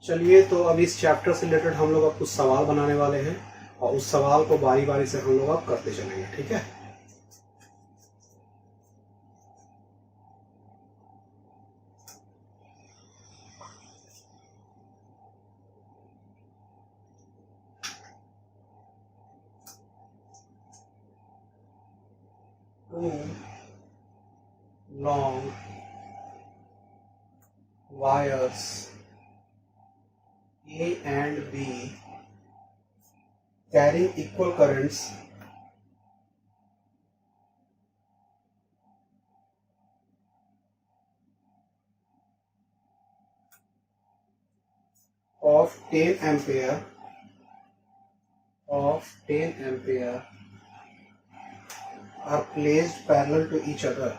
चलिए, तो अब इस चैप्टर से रिलेटेड हम लोग अब कुछ सवाल बनाने वाले हैं और उस सवाल को बारी बारी से हम लोग अब करते चलेंगे, ठीक है। Long wires A and B carrying equal currents of 10 ampere are placed parallel to each other,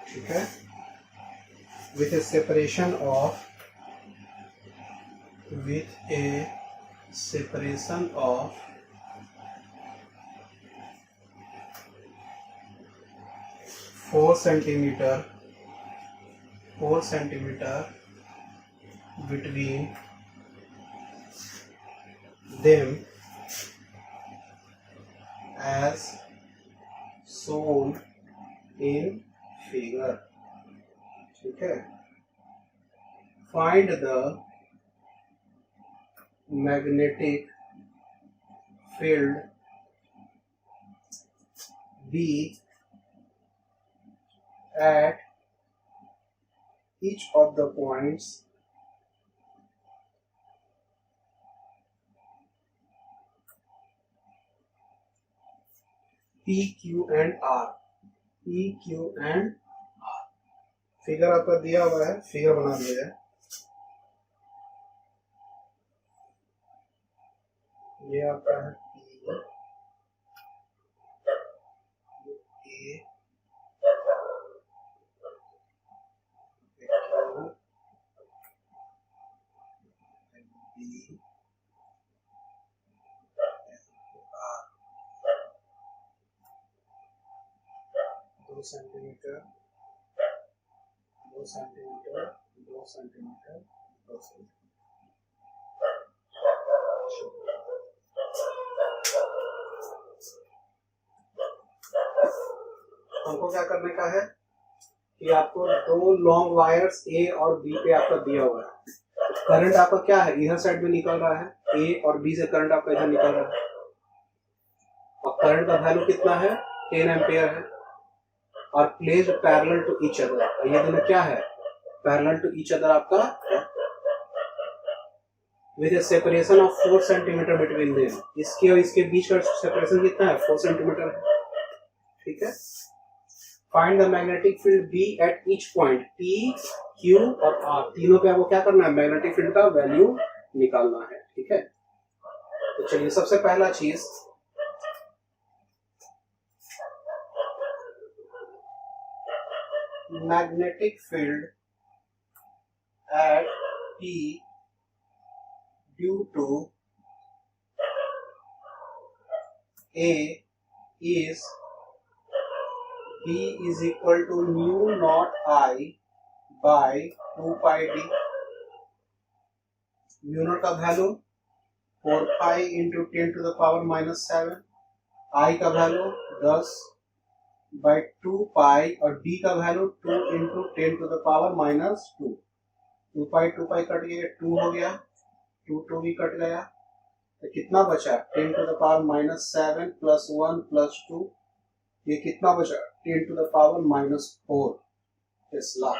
ठीक है, with a separation of 4 centimeter between them as shown in figure, ठीक है। Find the magnetic field B at each of the points P, Q and R। Figure आपका दिया हुआ है, figure बना दिया है। ये आपका है दो सेंटीमीटर। हमको क्या करने का है कि आपको दो लॉन्ग वायर्स ए और बी पे आपका दिया हुआ है। करंट आपका क्या है, इधर साइड में निकल रहा है, ए और बी से करंट आपका इधर निकल रहा है और करंट का वैल्यू कितना है, 10 एम्पियर है और placed parallel to each other. ये दोनों क्या है, पैरेलल टू ईच अदर आपका है with A separation of 4 centimetre between them. इसके और इसके बीच का सेपरेशन कितना है, 4 सेंटीमीटर है, ठीक है। Find the magnetic field B at each point P, Q और R, तीनों पे आपको क्या करना है, मैग्नेटिक फील्ड का वैल्यू निकालना है, ठीक है। तो चलिए, सबसे पहला चीज magnetic field at P due to A is B is equal to mu naught I by 2 pi d। mu naught का value 4 pi into 10 to the power minus 7, I का वैल्यू 10 by 2 pi और d का value 2 into 10 to the power minus 2। 2 pi cut गया, 2 हो गया, 2 भी cut गया, तो कितना बचा, 10 to the power minus 7 plus 1 plus 2, ये कितना बचा, 10 to the power minus 4 Tesla.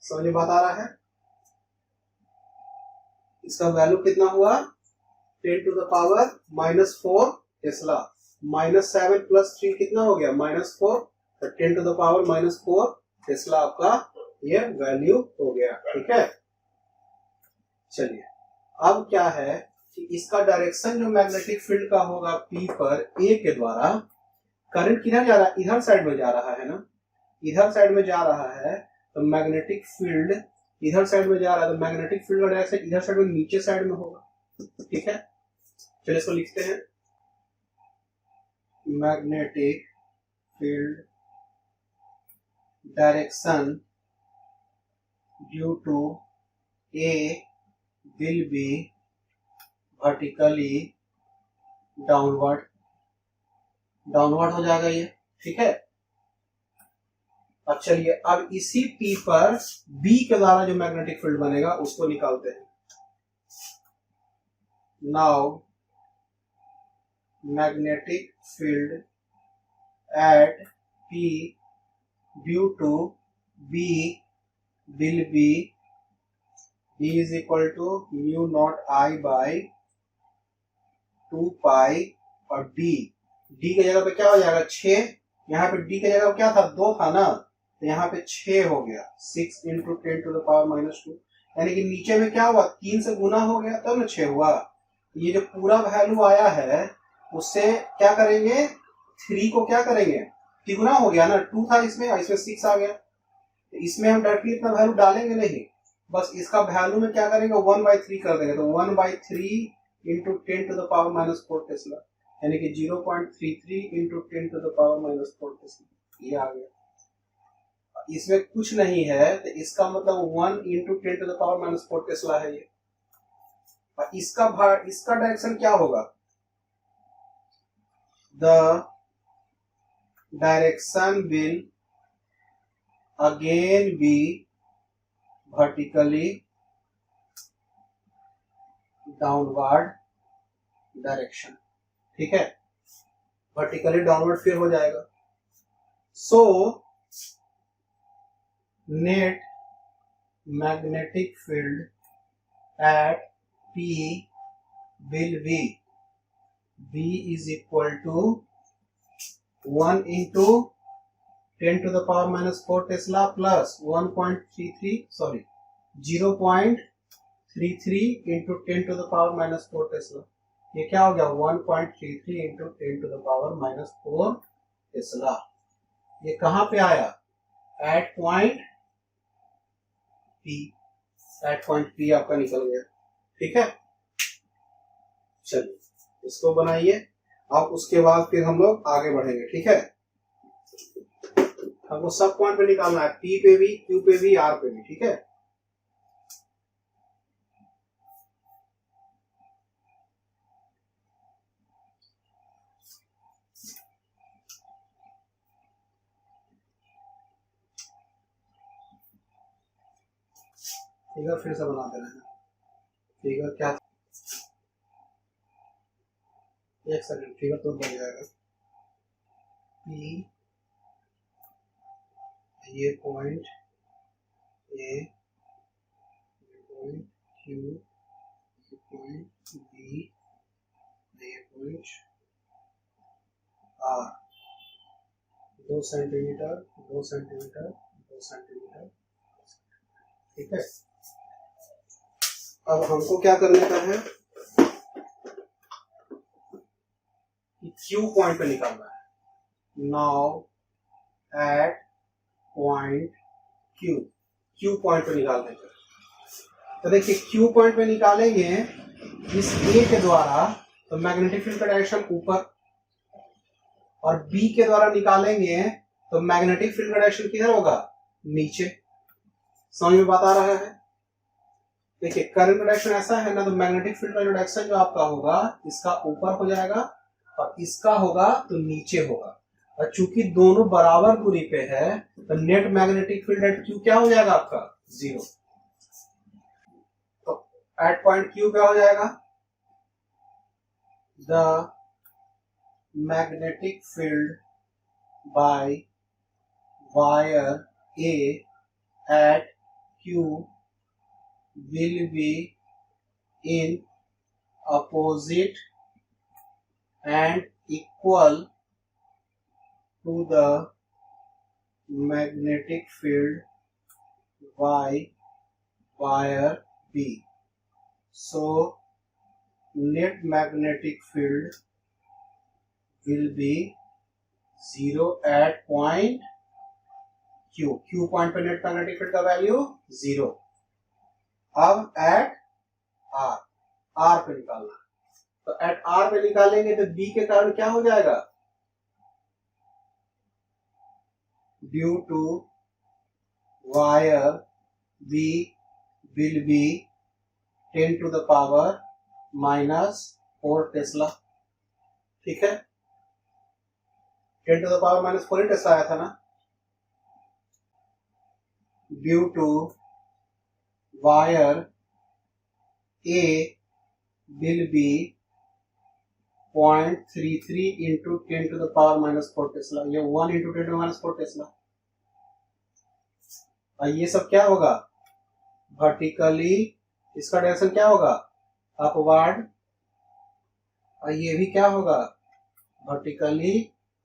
समझ बात आ रहा है, इसका वैल्यू कितना हुआ, 10 to the power minus 4 Tesla. minus 7 plus 3 कितना हो गया, minus 4, तो 10 to the power minus 4 Tesla आपका ये वैल्यू हो गया, ठीक है। चलिए, अब क्या है कि इसका डायरेक्शन जो मैग्नेटिक फील्ड का होगा P पर A के द्वारा, करंट किधर जा रहा है, इधर साइड में जा रहा है ना, इधर साइड में जा रहा है, तो मैग्नेटिक फील्ड इधर साइड में जा रहा है, तो मैग्नेटिक फील्ड का डायरेक्शन इधर साइड में नीचे साइड में होगा, ठीक है, चलिए इसको लिखते हैं। Magnetic field direction due to A will be vertically downward, downward हो जाएगा ये, ठीक है। अब चलिए अब इसी P पर B के द्वारा जो मैग्नेटिक फील्ड बनेगा उसको निकालते हैं। Now magnetic field at P due to B will be B is equal to mu naught I by 2 pi और D की जगह पे क्या हो जाएगा 6, यहाँ पे D की जगह क्या था 2 था ना, तो यहाँ पे 6 हो गया, 6 इंटू 10 टू द पावर -2, यानी कि नीचे में क्या हुआ 3 से गुना हो गया तब ना 6 हुआ। ये जो पूरा वैल्यू आया है उससे क्या करेंगे 3 को क्या करेंगे तिगुना हो गया ना, 2 था इसमें 6 आ गया, तो इसमें हम डायरेक्टली इतना वैल्यू डालेंगे नहीं, बस इसका वैल्यू में क्या करेंगे 1/3 कर देंगे, तो 1/3 into 10 to the power -4 tesla, यानी कि 0.33 into 10 to the power -4 tesla, ये आ गया। इसमें कुछ नहीं है तो इसका मतलब 1 into 10 to the power -4 tesla है ये। और इसका डायरेक्शन क्या होगा, the direction will again be vertically downward direction, ठीक है, वर्टिकली डाउनवर्ड फिर हो जाएगा। So net magnetic field at P will be B is equal to 1 into 10 to the power -4 Tesla plus 0.33 into 10 to the power -4 Tesla, ये क्या हो गया 1.33 into 10 to the power -4 Tesla। ये कहां पे आया at point P, at point P आपका निकल गया, ठीक है। चलिए इसको बनाइए, अब उसके बाद फिर हम लोग आगे बढ़ेंगे, ठीक है। हमको सब पॉइंट पे निकालना है, P पे भी, Q पे भी, R पे भी, ठीक है। फिगर फिर से बना देना है, फिगर क्या, एक सेकंड, फिगर तो बन जाएगा। P ये पॉइंट A, ये पॉइंट Q, ये पॉइंट B, ये point R, 2 centimetre 2 centimetre 2 centimetre, ठीक है। अब हमको क्या करने का है कि Q पॉइंट पे निकालना है। Now at point Q point पे निकालने का, तो देखिए Q पॉइंट पे निकालेंगे इस A के द्वारा तो मैग्नेटिक फील्ड का डायरेक्शन ऊपर, और B के द्वारा निकालेंगे तो मैग्नेटिक फील्ड का डायरेक्शन किधर होगा नीचे। समझ में बात आ रहा है। देखिए करंट का डायरेक्शन ऐसा है ना, तो मैग्नेटिक फील्ड का जो डायरेक्शन जो आपका होगा इसका ऊपर हो जाएगा और इसका होगा तो नीचे होगा, और चूंकि दोनों बराबर दूरी पे है तो net magnetic field eight Q क्या हो जाएगा आपका 0। तो एट पॉइंट Q क्या हो जाएगा, the magnetic field by wire A at Q will be in opposite and equal to the magnetic field by wire B. So net magnetic field will be 0 at point Q point पे net magnetic field का value 0। अब eight R, are पे निकालना है। तो eight are पे निकालेंगे तो बी के कारण क्या हो जाएगा, due to wire B will be 10 to the power -4 tesla. ठीक है, 10 to the power -4 ही टेस्ला आया था ना। Due to wire A will be 0.33 into 10 to the power -4 tesla, ये 1 into 10 to the -4 टेस्ला। और ये सब क्या होगा, वर्टिकली, इसका डायरेक्शन क्या होगा, अपवर्ड, और ये भी क्या होगा, vertically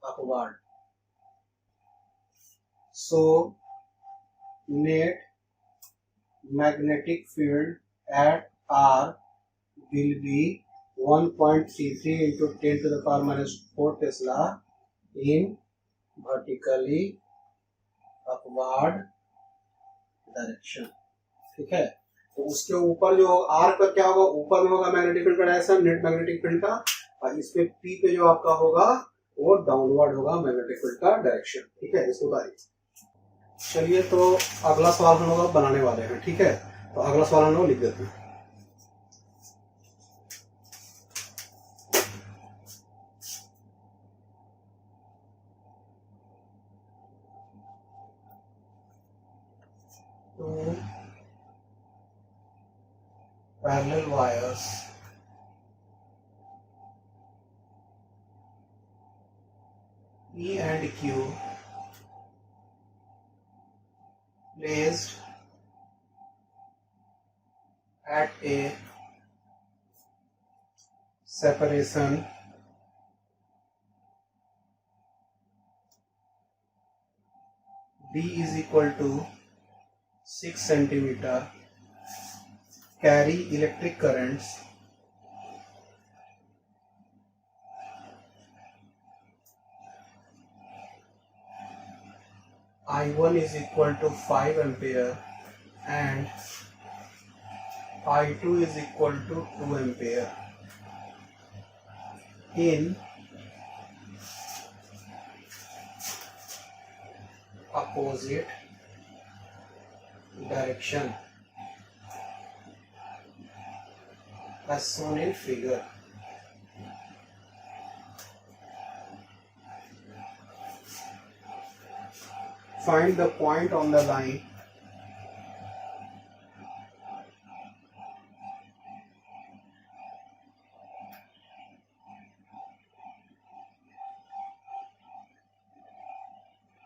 upward. So net magnetic field at R will be 1.33 into 10 to the power -4 tesla in vertically upward direction। ठीक है, तो उसके ऊपर जो आर पर क्या होगा, ऊपर में होगा मैग्नेटिक फील्ड का डायरेक्शन, नेट मैग्नेटिक फील्ड का, और इसमें पी पे जो आपका होगा वो डाउनवर्ड होगा मैग्नेटिक फील्ड का डायरेक्शन। ठीक है, इसको बताइए। चलिए, तो अगला सवाल हम लोग बनाने वाले हैं। ठीक है, तो अगला सवाल हम लोग लिख देते हैं। Two parallel wires P and Q placed at a separation D is equal to 6 centimeter carry electric currents I1 is equal to 5 ampere and I2 is equal to 2 ampere in opposite direction as shown in figure। Find the point on the line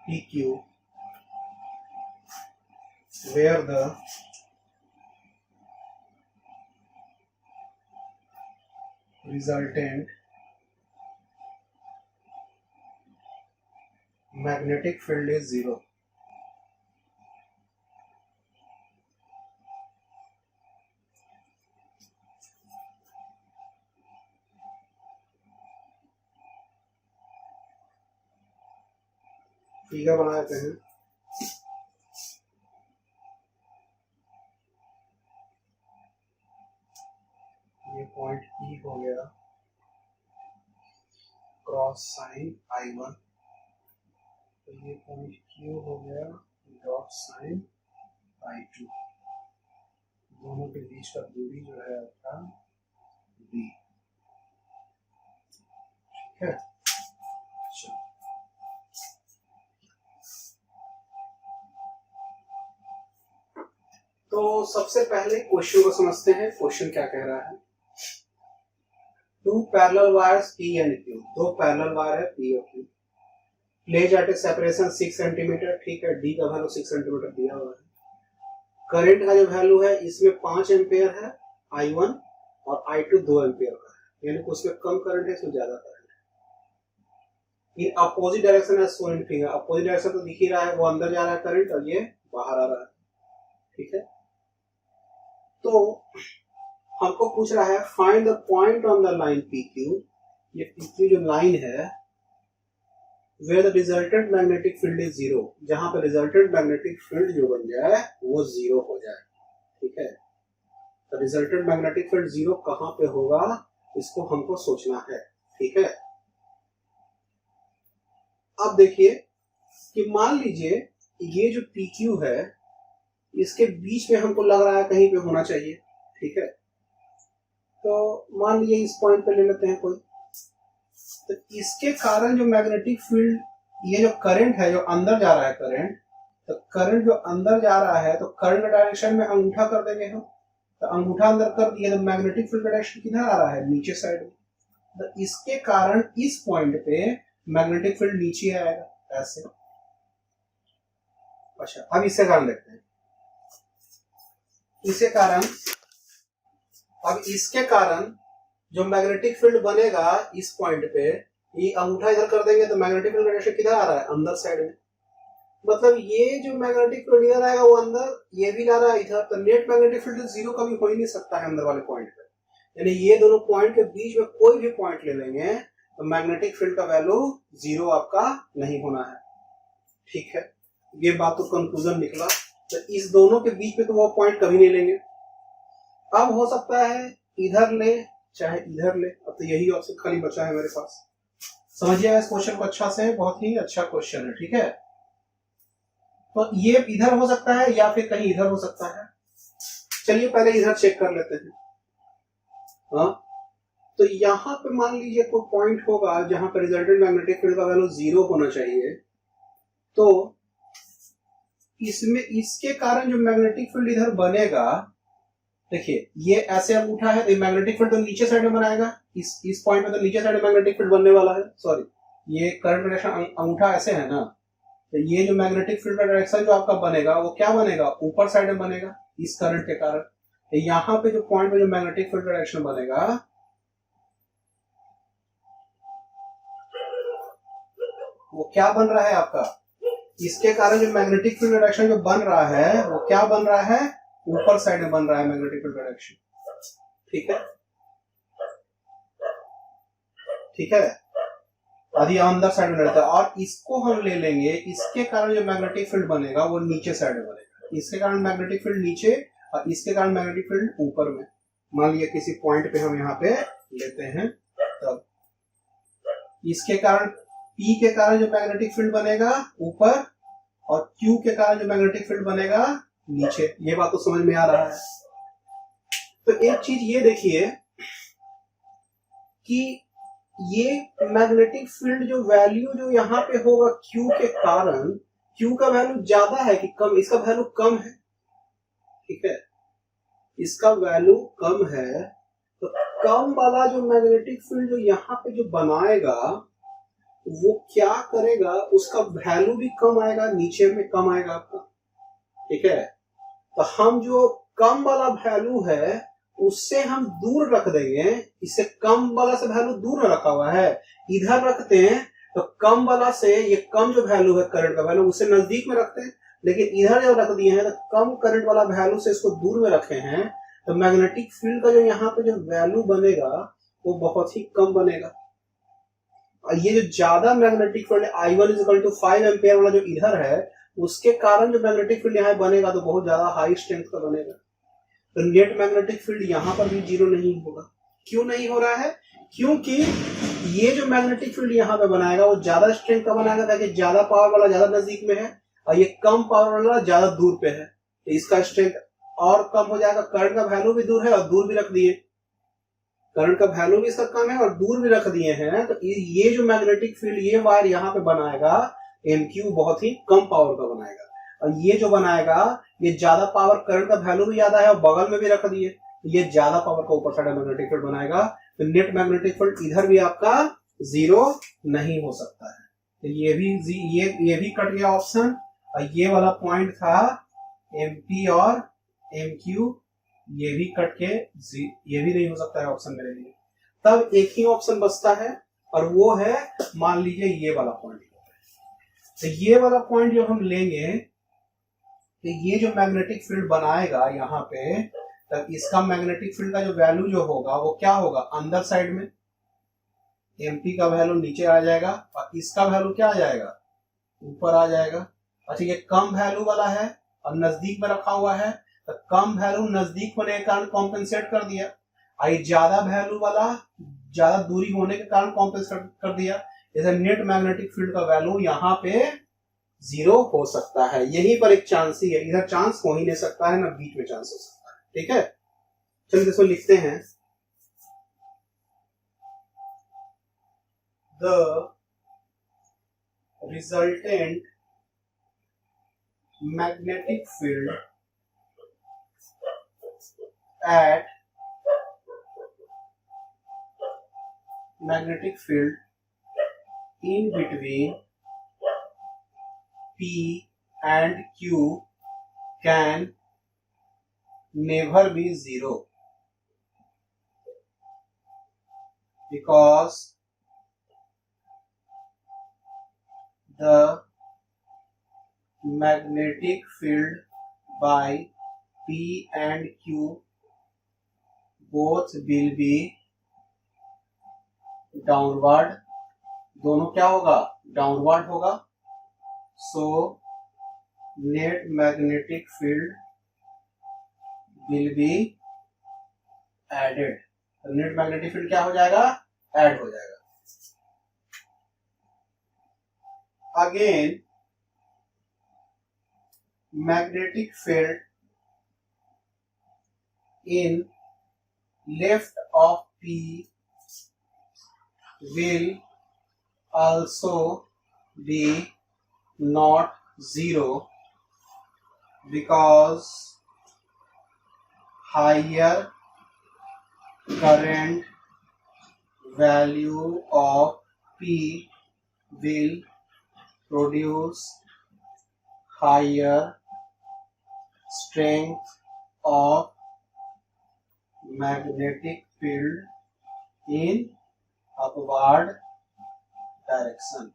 PQ where the resultant magnetic field is 0। Figure बना देते हैं। ये point E हो गया, cross sign I1, तो ये point Q हो गया, डॉट साइन I2, दोनों के बीच का दूरी जो है आपका D। ठीक है, तो सबसे पहले क्वेश्चन को समझते हैं। क्वेश्चन क्या कह रहा है, two parallel wires P and Q, दो पैरेलल वायर है P और Q, placed at a separation 6 centimetre. ठीक है, D का वैल्यू 6 सेंटीमीटर दिया हुआ है। करंट का जो वैल्यू है इसमें 5 एम्पेयर है I1 और I2 2 एम्पेयर का है, यानी कि उसमें कम करंट है, इसमें ज्यादा करंट है। इन अपोजिट डायरेक्शन है shown in figure, opposite direction तो दिख ही रहा है, वो अंदर जा रहा है करंट और ये बाहर आ रहा है। ठीक है, तो हमको पूछ रहा है find the point on the line PQ, ये PQ जो लाइन है where the resultant magnetic field is 0, जहां पर resultant magnetic field जो बन जाए वो 0 हो जाए। ठीक है, तो रिजल्टेंट मैग्नेटिक फील्ड जीरो कहां पे होगा, इसको हमको सोचना है। ठीक है, अब देखिए कि मान लीजिए ये जो PQ है इसके बीच में हमको लग रहा है कहीं पे होना चाहिए। ठीक है, तो मान लीजिए इस पॉइंट पे ले लेते हैं कोई, तो इसके कारण जो मैग्नेटिक फील्ड, ये जो करंट है जो अंदर जा रहा है करंट, तो करंट जो अंदर जा रहा है तो करंट डायरेक्शन में अंगूठा कर देंगे हम, तो अंगूठा अंदर कर दिए तो मैग्नेटिक फील्ड डायरेक्शन किधर आ रहा है, नीचे साइड में। तो इसके कारण इस पॉइंट पे मैग्नेटिक फील्ड नीचे आएगा ऐसे। अच्छा, अब इससे कारण देखते हैं, इसके कारण, अब इसके कारण जो मैग्नेटिक फील्ड बनेगा इस पॉइंट पे, ये अंगूठा इधर कर देंगे तो मैग्नेटिक फील्ड डायरेक्शन किधर आ रहा है, अंदर साइड में। मतलब ये जो मैग्नेटिक फील्ड इधर आएगा वो अंदर, ये भी ला रहा है इधर, तो नेट मैग्नेटिक फील्ड जीरो कभी हो ही नहीं सकता है अंदर वाले पॉइंट पे। यानी ये दोनों पॉइंट के बीच में कोई भी पॉइंट ले लेंगे तो मैग्नेटिक फील्ड का वैल्यू जीरो आपका नहीं होना है। ठीक है, ये बात तो कंक्लूजन निकला। तो इस दोनों के बीच में तो वो पॉइंट कभी नहीं लेंगे। अब हो सकता है इधर ले चाहे इधर ले, अब तो यही ऑप्शन खाली बचा है मेरे पास। समझिएगा इस क्वेश्चन को अच्छा से, बहुत ही अच्छा क्वेश्चन है। ठीक है, तो ये इधर हो सकता है या फिर कहीं इधर हो सकता है। चलिए पहले इधर चेक कर लेते हैं। हाँ, तो यहां पे मान लीजिए कोई पॉइंट होगा जहां पर रिजल्टेंट मैग्नेटिक फील्ड का वैल्यू जीरो होना चाहिए, तो इसमें इसके कारण जो मैग्नेटिक फील्ड इधर बनेगा, देखिए ये ऐसे अंगूठा है तो मैग्नेटिक फील्ड तो नीचे साइड में बनाएगा, इस पॉइंट में तो नीचे साइड में मैग्नेटिक फील्ड बनने वाला है। सॉरी, ये करंट डायरेक्शन अंगूठा ऐसे है ना, तो ये जो मैग्नेटिक फील्ड का डायरेक्शन जो आपका बनेगा वो क्या बनेगा, ऊपर साइड में बनेगा इस करंट के कारण। तो यहाँ पे जो पॉइंट में जो मैग्नेटिक फील्ड का डायरेक्शन बनेगा वो क्या बन रहा है आपका, इसके कारण जो मैग्नेटिक फील्ड डायरेक्शन जो बन रहा है वो क्या बन रहा है, ऊपर साइड में बन रहा है मैग्नेटिक फील्ड डायरेक्शन। ठीक है, ठीक है, आदि अंदर साइड में रहता है। और इसको हम ले लेंगे, इसके कारण जो मैग्नेटिक फील्ड बनेगा वो नीचे साइड में बनेगा, इसके कारण मैग्नेटिक फील्ड नीचे और इसके कारण मैग्नेटिक फील्ड ऊपर में। मान लिया किसी पॉइंट पे हम यहाँ पे लेते हैं, तब इसके कारण P के कारण जो मैग्नेटिक फील्ड बनेगा ऊपर और Q के कारण जो मैग्नेटिक फील्ड बनेगा नीचे। ये बात तो समझ में आ रहा है। तो एक चीज ये देखिए कि ये मैग्नेटिक फील्ड जो वैल्यू जो यहाँ पे होगा Q के कारण, Q का वैल्यू ज्यादा है कि कम, इसका वैल्यू कम है। ठीक है, इसका वैल्यू कम है, तो कम वाला जो मैग्नेटिक फील्ड जो यहाँ पे जो बनाएगा वो क्या करेगा, उसका वैल्यू भी कम आएगा, नीचे में कम आएगा आपका। ठीक है, तो हम जो कम वाला वैल्यू है उससे हम दूर रख देंगे, इससे कम वाला से वैल्यू दूर रखा हुआ है, इधर रखते हैं तो कम वाला से ये कम जो वैल्यू है करंट का वैल्यू उससे नजदीक में रखते हैं, लेकिन इधर जो रख दिए हैं तो कम करंट वाला वैल्यू से इसको दूर में रखे हैं, तो मैग्नेटिक फील्ड का जो यहाँ पे जो वैल्यू बनेगा वो बहुत ही कम बनेगा। और ये जो ज्यादा मैग्नेटिक फील्ड I1 = 5 एम्पियर वाला जो इधर है उसके कारण जो मैग्नेटिक फील्ड यहाँ बनेगा तो बहुत ज्यादा हाई स्ट्रेंथ का बनेगा। तो नेट मैग्नेटिक फील्ड यहाँ पर भी जीरो नहीं होगा। क्यों नहीं हो रहा है, क्योंकि ये जो मैग्नेटिक फील्ड यहाँ पे बनाएगा वो ज्यादा स्ट्रेंथ का बनाएगा, ताकि ज्यादा पावर वाला ज्यादा नजदीक में है और ये कम पावर वाला ज्यादा दूर पे है, तो इसका स्ट्रेंथ और कम हो जाएगा। करंट का वैल्यू भी दूर है और दूर भी रख दिए, करंट का वैल्यू भी इसका कम है और दूर भी रख दिए हैं, तो ये जो मैग्नेटिक फील्ड ये वायर यहाँ पे बनाएगा MQ बहुत ही कम पावर का बनाएगा, और ये जो बनाएगा ये ज्यादा पावर, करंट का वैल्यू भी ज्यादा है और बगल में भी रख दिए, ये ज्यादा पावर का ऊपर साइड मैग्नेटिक फील्ड बनाएगा। तो नेट मैग्नेटिक फील्ड इधर भी आपका जीरो नहीं हो सकता है। तो ये भी कट गया ऑप्शन, और ये वाला पॉइंट था MP और MQ, ये भी कट के ये भी नहीं हो सकता है ऑप्शन मेरे लिए। तब एक ही ऑप्शन बचता है और वो है, मान लीजिए ये वाला पॉइंट। तो ये वाला पॉइंट जो हम लेंगे, तो ये जो मैग्नेटिक फील्ड बनाएगा यहाँ पे, तब इसका मैग्नेटिक फील्ड का जो वैल्यू जो होगा वो क्या होगा, अंदर साइड में MP का वैल्यू नीचे आ जाएगा और इसका वैल्यू क्या आ जाएगा, ऊपर आ जाएगा। अच्छा, ये कम वैल्यू वाला है और नजदीक में रखा हुआ है, तो कम वैल्यू नजदीक होने के कारण कॉम्पेंसेट कर दिया, आई ज्यादा वैल्यू वाला ज्यादा दूरी होने के कारण कॉम्पेंसेट कर दिया। जैसे नेट मैग्नेटिक फील्ड का वैल्यू यहाँ पे 0 हो सकता है, यहीं पर एक चांस ही है, इधर चांस हो ही नहीं सकता है, ना बीच में चांस हो सकता है। ठीक है, चलिए इसको लिखते हैं। The resultant magnetic field at magnetic field in between P and Q can never be 0 because the magnetic field by P and Q both will be downward, दोनों क्या होगा, डाउनवर्ड होगा। So net magnetic field will be added, net magnetic field क्या हो जाएगा, add हो जाएगा। Again magnetic field in left of P will also be not 0 because higher current value of P will produce higher strength of magnetic field in upward direction.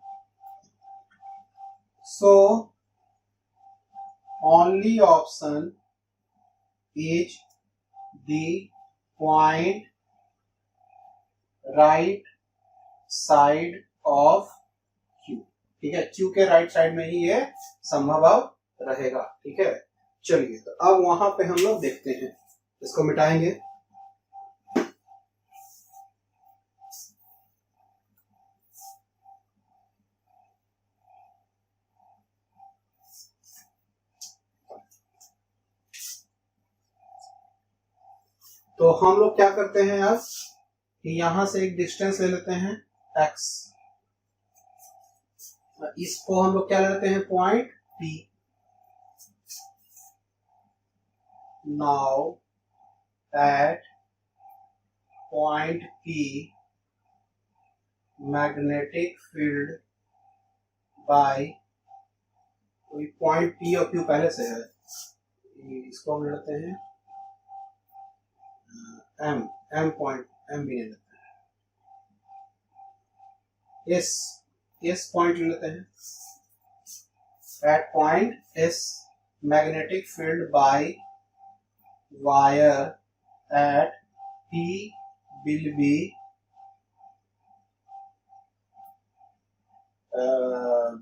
So only option is the point right side of Q। ठीक है, Q के right side में ही ये संभव रहेगा। ठीक है, चलिए तो अब वहां पे हम लोग देखते हैं, इसको मिटाएंगे। तो हम लोग क्या करते हैं अब कि यहां से एक डिस्टेंस ले लेते हैं x, इसको हम लोग क्या लेते हैं, point P। Now at point P magnetic field by, point P और Q पहले से है, इसको हम लेते हैं M पॉइंट, M भी ले लेते हैं, S पॉइंट लेते हैं। At point S magnetic field by wire at P will be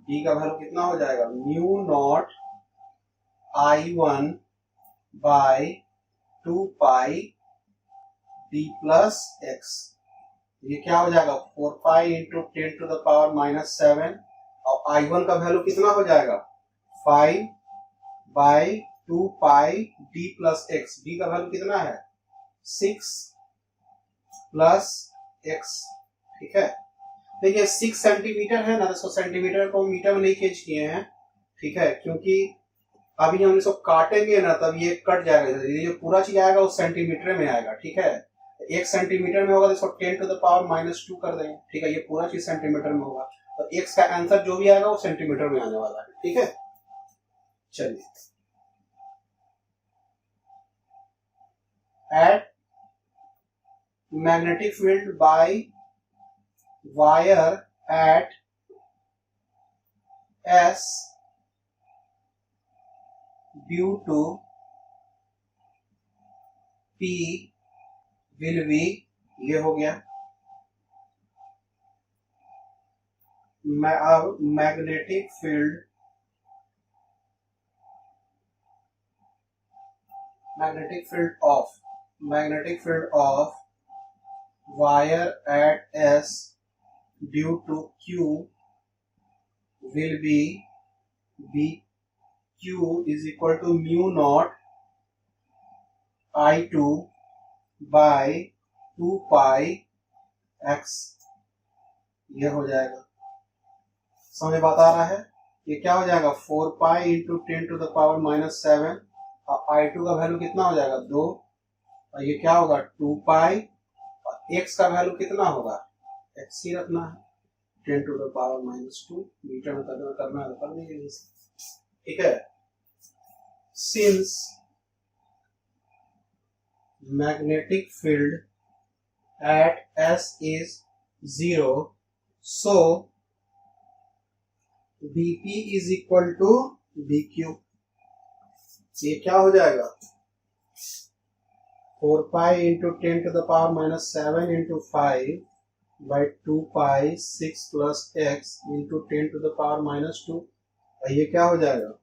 B का वैल्यू कितना हो जाएगा, mu naught I1 by 2 pi D plus x, ये क्या हो जाएगा 4 pi into 10 to the power -7, और I1 का वैल्यू कितना हो जाएगा 5 by 2 pi D plus x, D का वैल्यू कितना है 6 प्लस एक्स। ठीक है, देखिए 6 सेंटीमीटर है ना, तो 100 सेंटीमीटर को मीटर में नहीं चेंज किए हैं। ठीक है, क्योंकि अभी हम इसको काटेंगे ना तब ये कट जाएगा, ये जो पूरा चीज आएगा वो सेंटीमीटर में आएगा। ठीक है, 1 सेंटीमीटर में होगा तो इसको 10 टू द पावर -2 कर देंगे। ठीक है, ये पूरा चीज सेंटीमीटर में होगा, तो x का आंसर जो भी आएगा वो सेंटीमीटर में आने वाला है। ठीक है, चलिए at magnetic field by wire at S due to P will be, ये हो गया। मैं अब magnetic field magnetic field of wire at S due to Q will be BQ is equal to mu naught I2 by 2 pi x। ये हो जाएगा, समझ बात आ रहा है। ये क्या हो जाएगा 4 pi into 10 to the power -7 और I2 का वैल्यू कितना हो जाएगा 2 और ये क्या होगा 2 पाई और x का वैल्यू कितना होगा x ही रखना है 10 टू द पावर -2 मीटर में करना है कर दीजिए। ठीक है, since magnetic field at S is 0, so BP is equal to BQ। ये क्या हो जाएगा 4 pi into 10 to the power -7 into 5 by 2 pi 6 plus x into 10 to the power -2। ये क्या हो जाएगा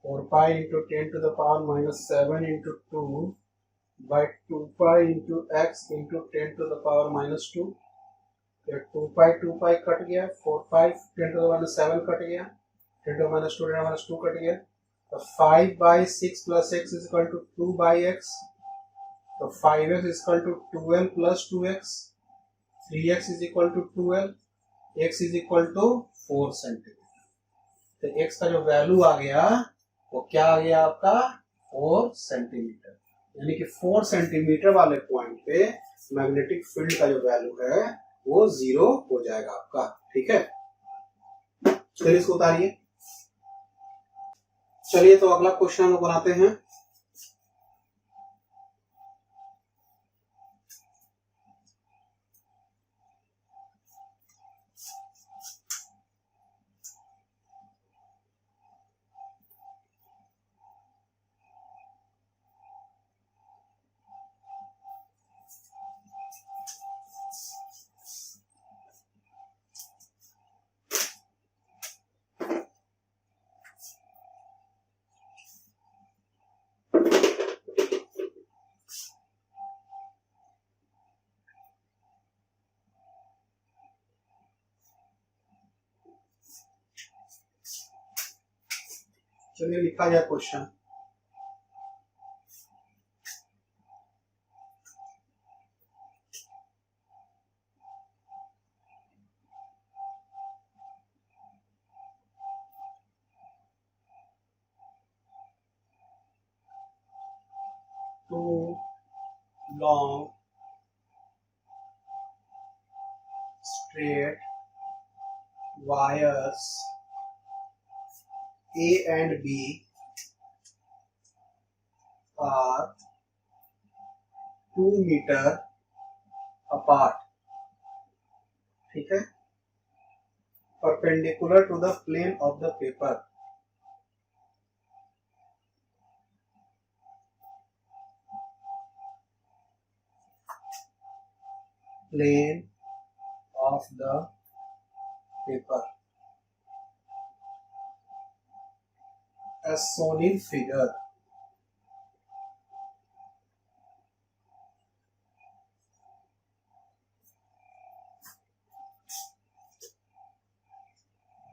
4 pi into 10 to the power -7 into 2 by 2 pi into x into 10 to the power -2। 2 pi cut गया 4 pi 10 to the -7 cut गया 10 to the -2 -2 cut गया तो 5 by 6 plus x is equal to 2 by x। तो 5x is equal to 12 plus 2x 3x is equal to 12 x is equal to 4 centimetre. तो x का जो value आ गया वो क्या आ गया आपका 4 सेंटीमीटर, यानी कि 4 सेंटीमीटर वाले पॉइंट पे मैग्नेटिक फील्ड का जो वैल्यू है वो 0 हो जाएगा आपका। ठीक है, चलिए इसको उतारिए। चलिए तो अगला क्वेश्चन हम बनाते हैं। चलिए लिखा जाए question. Two long straight wires A and B are 2 meter apart। ठीक है, perpendicular to the plane of the paper। plane of the paper as shown in figure।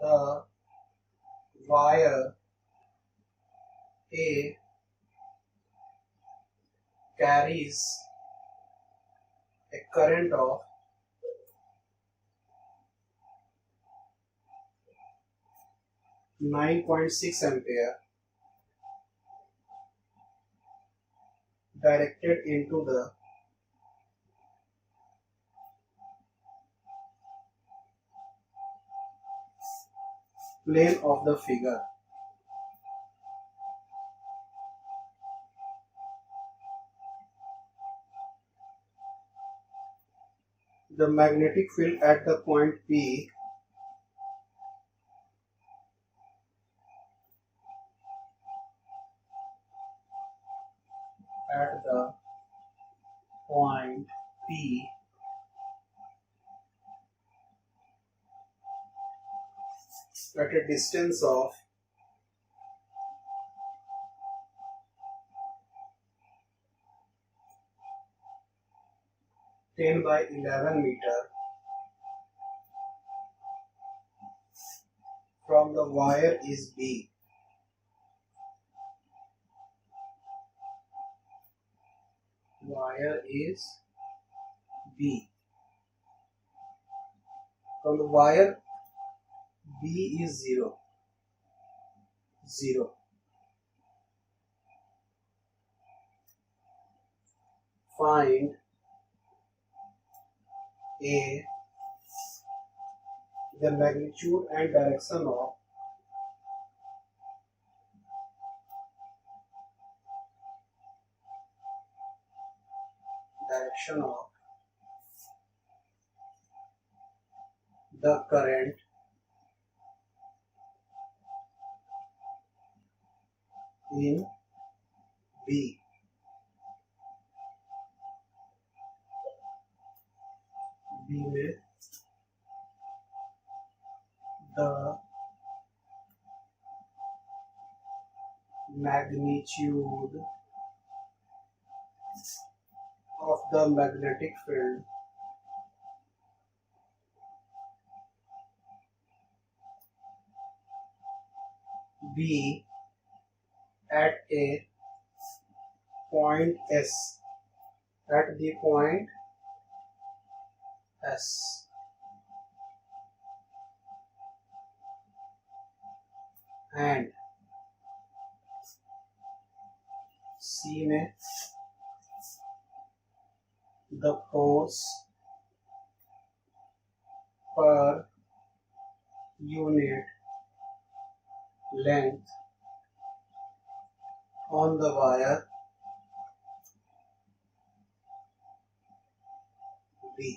The wire A carries a current of 9.6 ampere directed into the plane of the figure। The magnetic field at the point P at the point P at a distance of 10 by 11 meter from the wire is B. Wire is B. From the wire B is 0. 0. Find A, the magnitude and direction of the current in B. B में the magnitude of the magnetic field B at a point S, at the point S, and C में the force per unit length on the wire B.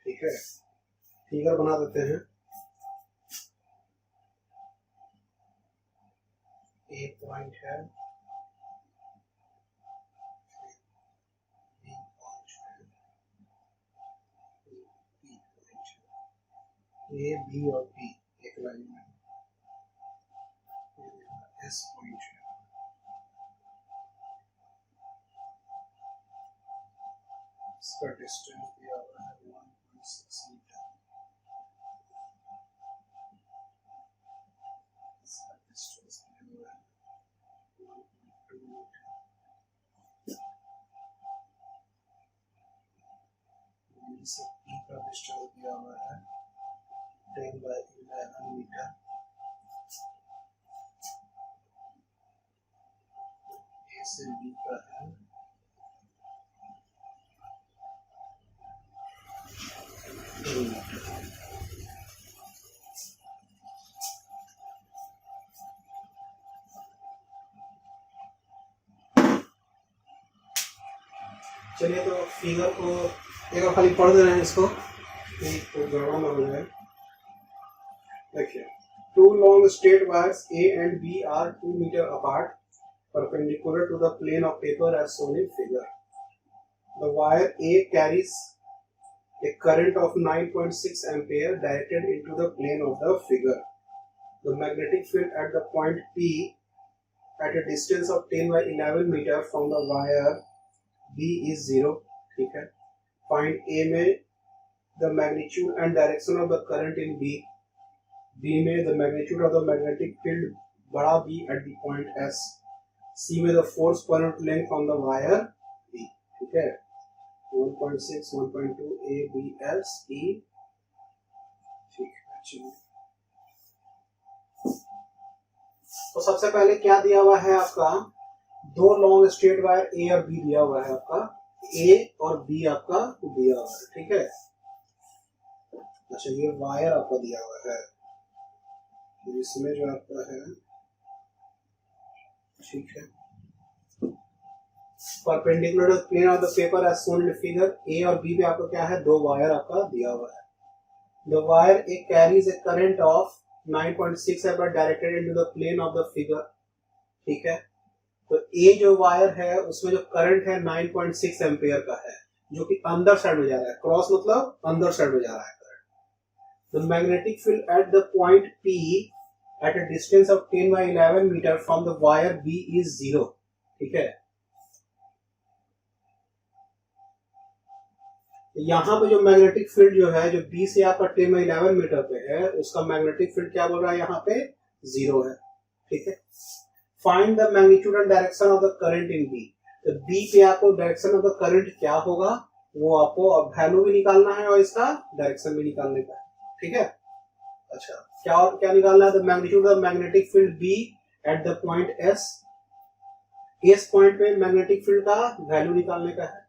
ठीक है, figure बना देते हैं. A point है, B point है, B point है. A, B और B एक लाइन में. S पॉइंट है. इसका डिस्टेंस दिया हुआ है 1.6 मीटर. इसका डिस्टेंस दिया हुआ है 1.2 मीटर. इसे B का डिस्टेंस दिया हुआ है 10 by 11 मीटर. A से B का है 2 मीटर. चलिए तो फिगर को एक बार खाली पढ़ दे रहे हैं इसको, तो गड़बड़ ना हो जाए. देखिए, two long straight wires A and B are 2 meter apart, perpendicular to the plane of paper as shown in figure. The wire A carries a current of 9.6 ampere directed into the plane of the figure. The magnetic field at the point P at a distance of 10 by 11 meter from the wire B is 0. ठीक है. Find A में the magnitude and direction of the current in B. B में the magnitude of the magnetic field बड़ा B at the point S. C में the force per unit length on the wire B. ठीक है. 1.6, 1.2 A, B, S, E. ठीक है. चलिए, तो सबसे पहले क्या दिया हुआ है आपका, दो लॉन्ग स्ट्रेट वायर A और B दिया हुआ है आपका. A और B आपका दिया हुआ है. ठीक है. अच्छा, ये वायर आपका दिया हुआ है, इसमें जो आपका है, ठीक है, perpendicular to plane of the paper as shown in figure. A और बी पे आपको क्या है, दो वायर आपका दिया हुआ है. The wire a carries a current of 9.6 ampere directed into the plane of the figure. ठीक है. तो ए जो वायर है उसमें जो करंट है 9.6 एम्पीयर का है, जो कि अंदर साइड में जा रहा है. क्रॉस मतलब अंदर साइड में जा रहा है current. The magnetic field at the point P at a distance of 10 by 11 metre from the wire B is 0. ठीक है. यहाँ पे जो मैग्नेटिक फील्ड जो है, जो बी से आपका 10/11 मीटर पे है, उसका मैग्नेटिक फील्ड क्या बोल रहा है यहाँ पे, 0 है। ठीक है। Find the magnitude and direction of the current in B. तो बी पे आपको डायरेक्शन ऑफ द करंट क्या होगा वो आपको अब वैल्यू भी निकालना है और इसका डायरेक्शन भी निकालने का है। ठीक है। अच्छा, क्या और क्या निकालना है, the magnitude of magnetic field B at the point S. S point पे मैग्नेटिक फील्ड का वैल्यू निकालने का है,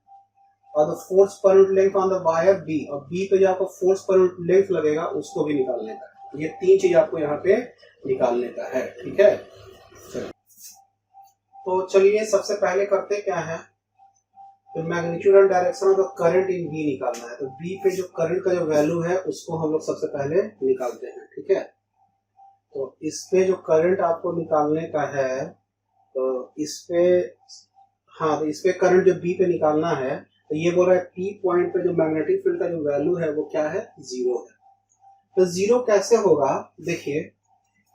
और the force per unit length on the wire B, और बी पे जो आपको फोर्स पर यूनिट लेंथ लगेगा उसको भी निकालने का है। ये 3 चीज आपको यहाँ पे निकालने का है। ठीक है। तो चलिए सबसे पहले करते क्या है, तो magnitude and direction of the current in B निकालना है। तो बी पे जो करंट का जो वैल्यू है उसको हम लोग सबसे पहले निकालते हैं। ठीक है। तो इस पे जो करंट आपको निकालने का है, तो इस पे, हाँ, तो इस पे करंट जो बी पे निकालना है, तो ये बोल रहा है पी पॉइंट पे जो मैग्नेटिक फील्ड का जो वैल्यू है वो क्या है, 0 है। तो 0 कैसे होगा, देखिए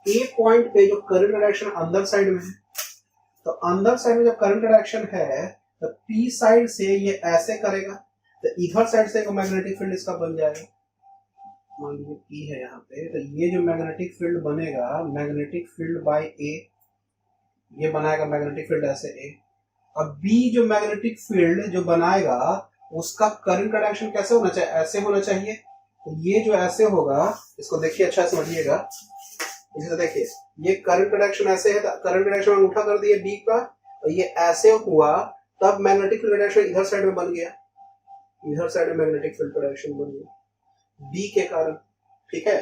ए पॉइंट पे जो करंट डायरेक्शन अंदर साइड में है, तो अंदर साइड में जो करंट डायरेक्शन है, तो पी साइड से ये ऐसे करेगा, तो इधर साइड से मैग्नेटिक फील्ड इसका बन जाएगा। मान लीजिए पी है यहाँ पे, तो ये जो मैग्नेटिक फील्ड बनेगा, मैग्नेटिक फील्ड बाय ए, ये बनाएगा मैग्नेटिक फील्ड ऐसे ए। अब बी जो मैग्नेटिक फील्ड जो बनाएगा उसका करंट का डायरेक्शन कैसे होना चाहिए, ऐसे होना चाहिए। तो ये जो ऐसे होगा, इसको देखिए अच्छा समझिएगा, इसे देखिए ये करंट का डायरेक्शन ऐसे है, करंट डायरेक्शन अंगूठा कर दिए बी का, और ये ऐसे हुआ, तब मैग्नेटिक फील्ड डायरेक्शन इधर साइड में बन गया, इधर साइड में मैग्नेटिक फील्ड का डायरेक्शन बन गया बी के कारण। ठीक है।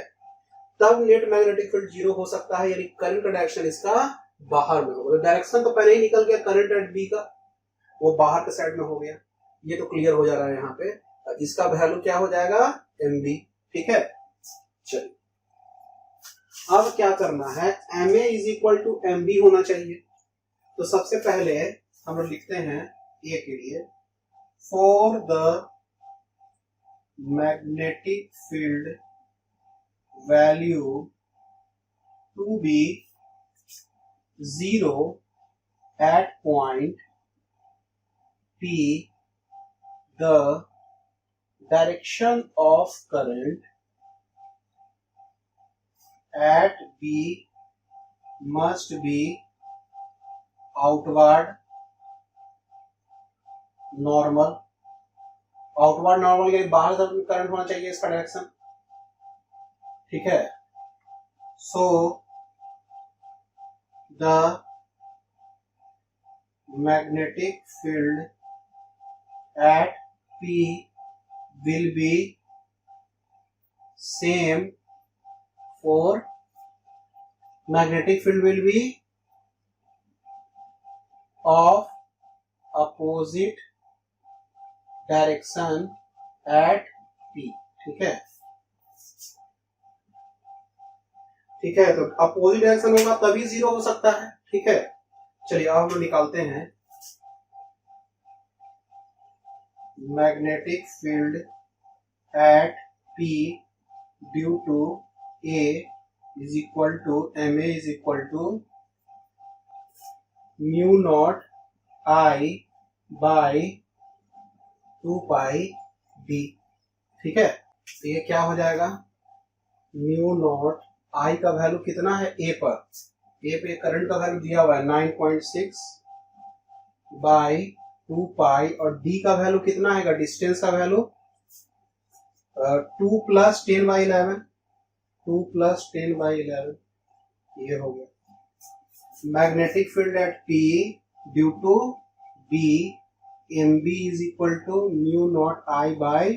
तब नेट मैग्नेटिक फील्ड 0 हो सकता है, यानी करंट का डायरेक्शन इसका बाहर में होगा। डायरेक्शन तो पहले ही निकल गया करंट एट बी का, वो बाहर के साइड में हो गया। ये तो क्लियर हो जा रहा है यहाँ पे। इसका वैल्यू क्या हो जाएगा, एम बी। ठीक है। चलिए अब क्या करना है, M A is equal to M B होना चाहिए। तो सबसे पहले हम लोग लिखते हैं ए के लिए, for the magnetic field value to be 0 at point P, the direction of current at B must be outward normal। Outward normal यानी बाहर तरफ करंट होना चाहिए इसका डायरेक्शन। ठीक है। सो the magnetic field at P will be same for, magnetic field will be of opposite direction at P। ठीक है। ठीक है। तो अपोजिट डायरेक्शन होगा तभी 0 हो सकता है। ठीक है। चलिए अब हम निकालते हैं magnetic field at P due to A is equal to M A is equal to mu naught I by 2 pi D। ठीक है। तो ये क्या हो जाएगा, म्यू नॉट आई का वैल्यू कितना है ए पर, ए पे करंट का वैल्यू दिया हुआ है 9.6 बाय 2 पाई, और डी का वैल्यू कितना है, डिस्टेंस का वैल्यू 2 + 10/11, 2 + 10/11, ये हो गया। Magnetic field at P due to B, M B is equal to mu naught I by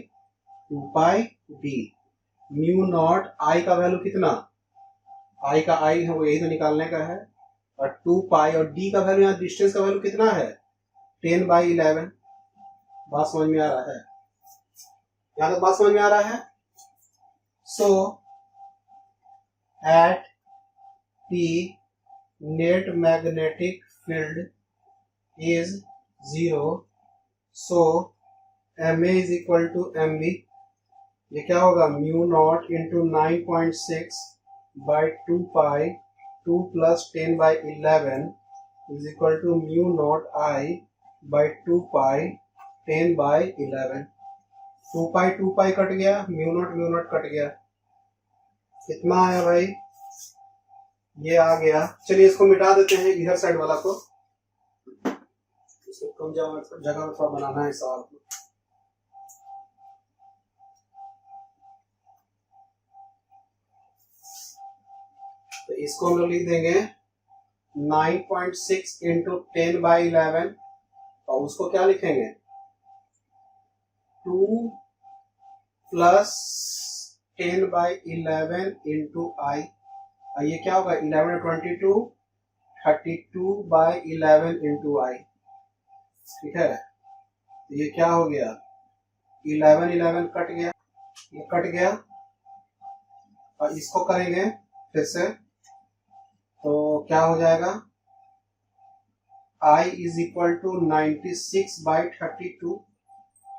2 pi D. Mu naught I का वैल्यू कितना, आई का आई है वो यही तो निकालने का है, और 2 पाई, और डी का वैल्यू, यहाँ डिस्टेंस का वैल्यू कितना है 10/11। बात समझ में आ रहा है, यहाँ तक बात समझ में आ रहा है। So at P net magnetic field is 0, so M A is equal to M B. ये क्या होगा, mu naught into 9.6 by 2 pi, 2 + 10/11 is equal to mu naught I by 2 pi 10/11। Two pi cut गया, mu naught cut गया, कितना आया भाई, ये आ गया। चलिए इसको मिटा देते हैं इधर साइड वाला को, इसको कम जगह में थोड़ा बनाना है सवाल को। तो इसको हम लोग लिख देंगे 9.6 इंटू 10/11, और उसको क्या लिखेंगे 2 प्लस 10/11 इंटू आई, ये क्या होगा 11 22, 32/11 इंटू आई, ठीक है। तो ये क्या हो गया 11 कट गया, ये कट गया, और इसको करेंगे फिर से, तो क्या हो जाएगा I इज इक्वल टू 96/32,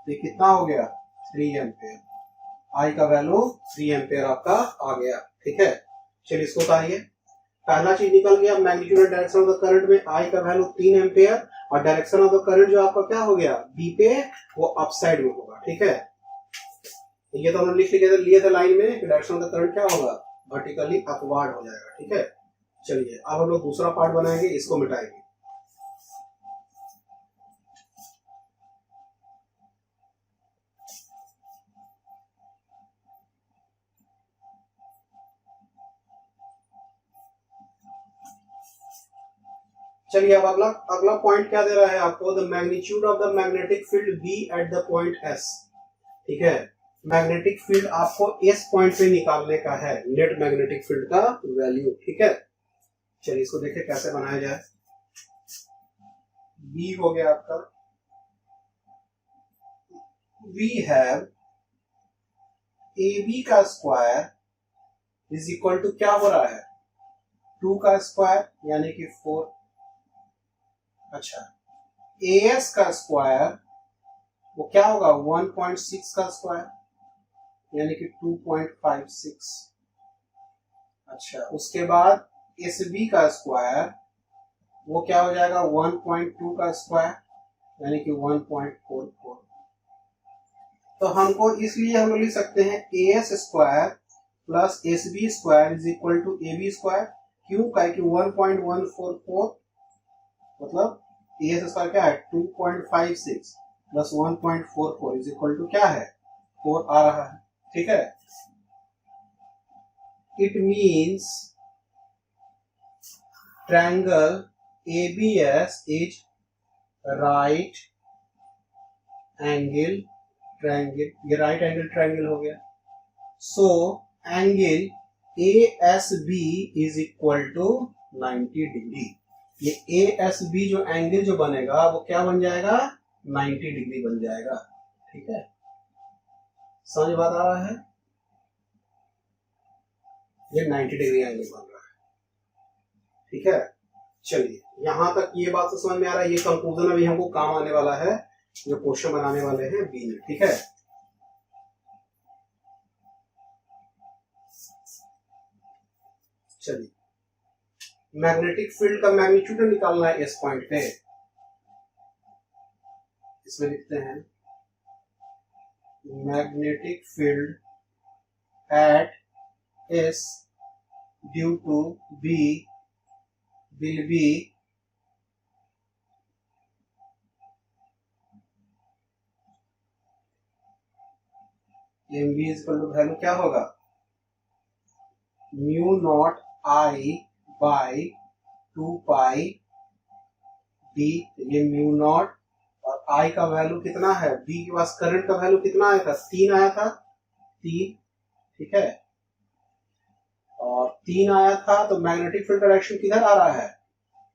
ये कितना हो गया 3 एम्पेयर, I का वैल्यू 3 एम्पेयर आपका आ गया, ठीक है। चलिए इसको उतारिए, पहला चीज निकल गया, magnitude and direction of the current में I का वैल्यू 3 एम्पेयर, और डायरेक्शन ऑफ द करंट जो आपका क्या हो गया B पे, वो अपसाइड में होगा, ठीक है। ये तो हमने लिख लिए थे लाइन में, डायरेक्शन ऑफ द करंट क्या होगा वर्टिकली अपवार्ड हो जाएगा, ठीक है। चलिए अब हम लोग दूसरा पार्ट बनाएंगे, इसको मिटाएंगे। चलिए अब अगला पॉइंट क्या दे रहा है आपको, the magnitude of the magnetic field B at the point S, ठीक है। मैग्नेटिक फील्ड आपको एस पॉइंट पे निकालने का है, नेट मैग्नेटिक फील्ड का वैल्यू, ठीक है। चलिए इसको देखें कैसे बनाया जाए। बी हो गया आपका, वी हैव ए बी का स्क्वायर इज इक्वल टू क्या हो रहा है 2 का स्क्वायर यानी कि 4, अच्छा ए एस का स्क्वायर वो क्या होगा 1.6 का स्क्वायर यानी कि 2.56, अच्छा उसके बाद एस बी का स्क्वायर वो क्या हो जाएगा 1.2 का स्क्वायर यानी कि 1.44। तो हमको इसलिए हम लिख सकते हैं A S square plus S B square is equal to A B square, क्यों का कि 1.144 मतलब ए एस स्क्वायर क्या है 2.56 प्लस 1.44 इज इक्वल टू क्या है 4 आ रहा है, ठीक है। It means triangle ABS is right angle triangle, ये राइट एंगल ट्रायंगल हो गया। So angle ASB is equal to 90 degree, ये ASB जो एंगल जो बनेगा वो क्या बन जाएगा 90 डिग्री बन जाएगा, ठीक है। समझ बात आ रहा है, ये 90 डिग्री एंगल बन रहा है, ठीक है। चलिए यहां तक ये बात तो समझ में आ रहा है, ये कंक्लूजन अभी हमको काम आने वाला है जो क्वेश्चन बनाने वाले हैं बी में, ठीक है। चलिए मैग्नेटिक फील्ड का मैग्नीट्यूड निकालना है इस पॉइंट पे, इसमें लिखते हैं magnetic field at S due to B will be M B is value क्या होगा mu naught I by 2 pi D, ये म्यू नॉट और आई का वैल्यू कितना है, बी के पास करंट का वैल्यू कितना आया था 3 आया था 3, ठीक है। और 3 आया था तो मैग्नेटिक फील्ड डायरेक्शन किधर आ रहा है,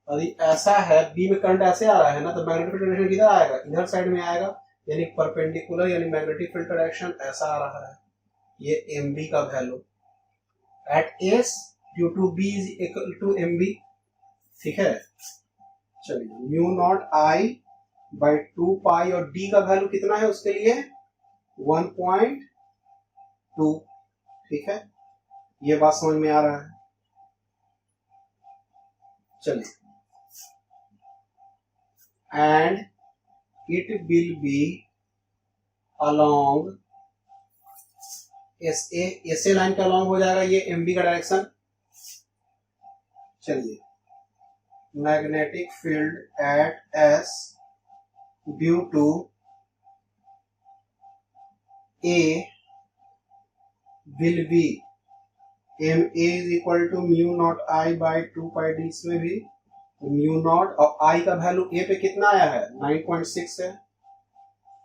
यदि ऐसा है बी में करंट ऐसे आ रहा है ना तो मैग्नेटिक फील्ड डायरेक्शन किधर आएगा इधर साइड में आएगा, यानी परपेंडिकुलर यानी मैग्नेटिक फील्ड डायरेक्शन ऐसा आ रहा है। ये एम बी का value at S due to B is equal to M B, ठीक है। चलिए mu naught I by 2 pi और डी का वैल्यू कितना है उसके लिए 1.2, ठीक है। ये बात समझ में आ रहा है। चलिए and it will be along S A line के अलॉन्ग हो जाएगा ये एम बी का डायरेक्शन। चलिए, magnetic field at S due to A will be M A is equal to mu naught I by 2 pi D. इसमें भी mu naught और I का वैल्यू ए पे कितना आया है 9.6 है,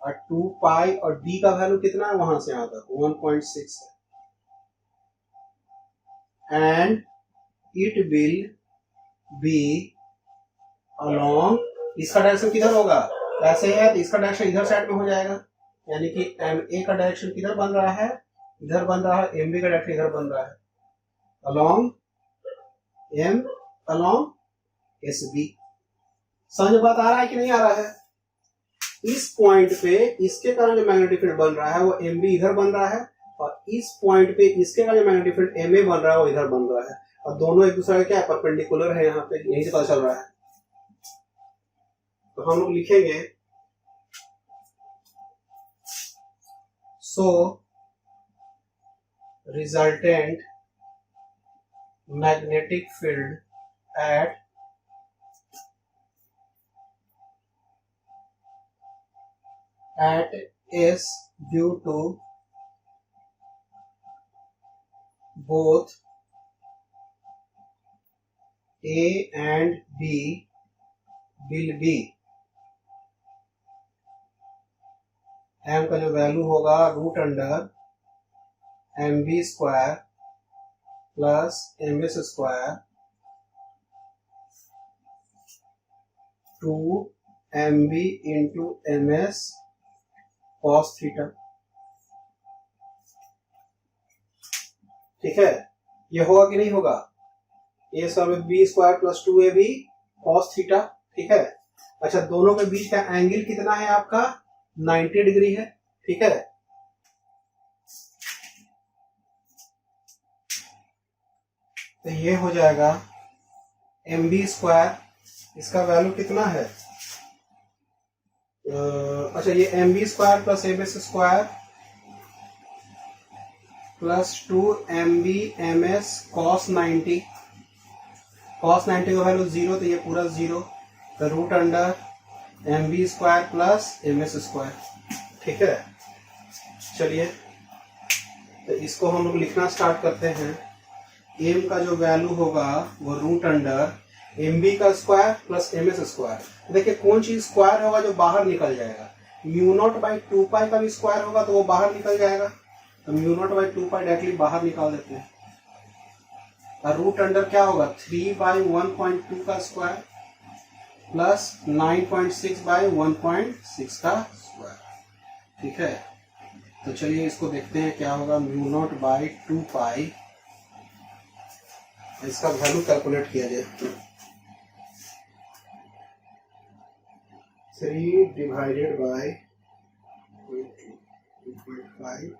और 2 पाई और डी का वैल्यू कितना है वहां से यहां तक 1.6 है। And it will be along, इसका डायरेक्शन किधर होगा, ऐसे है तो इसका डायरेक्शन इधर साइड में हो जाएगा, यानी कि एम ए का डायरेक्शन किधर बन रहा है, इधर बन रहा है, एम बी का डायरेक्शन इधर बन रहा है, along M along S B. समझ बात आ रहा है कि नहीं आ रहा है? इस पॉइंट पे इसके कारण जो मैग्नेटिक फील्ड बन रहा है वो एम बी इधर बन रहा है, और इस पॉइंट पे इसके कारण जो मैग्नेटिक फील्ड एम ए बन रहा है वो इधर बन रहा है, और दोनों एक दूसरे का क्या है परपेंडिकुलर है, यहाँ पे यही से पता चल रहा है। तो हम लोग लिखेंगे so resultant magnetic field at S due to both A and B will be, m का जो वैल्यू होगा root under M B square plus M S square 2 M B into M S cos theta. ठीक है, ये होगा कि नहीं होगा, A square B square plus 2 A B cos theta. ठीक है, अच्छा दोनों के बीच का एंगल कितना है आपका 90 डिग्री है। ठीक है, तो ये हो जाएगा एम बी स्क्वायर, इसका वैल्यू कितना है, अच्छा ये M B square plus M S square plus 2 M B M S cos 90, cos 90 का वैल्यू 0 तो ये पूरा 0, तो root under M B square plus M S square. ठीक है, चलिए तो इसको हम लोग लिखना स्टार्ट करते हैं। एम का जो वैल्यू होगा वो रूट अंडर एम बी का square plus M S square. देखिए कौन चीज स्क्वायर होगा जो बाहर निकल जाएगा, म्यू नॉट बाई 2 पाई का भी स्क्वायर होगा तो वो बाहर निकल जाएगा, तो mu not by 2 pi directly बाहर निकाल देते हैं, और रूट अंडर क्या होगा 3 बाई 1.2 का स्क्वायर प्लस 9.6 बाई 1.6 का स्क्वायर। ठीक है, तो चलिए इसको देखते हैं क्या होगा, म्यू नॉट बाई 2 पाई, इसका वैल्यू कैलकुलेट किया जाए, 3 डिवाइडेड बाय 2.5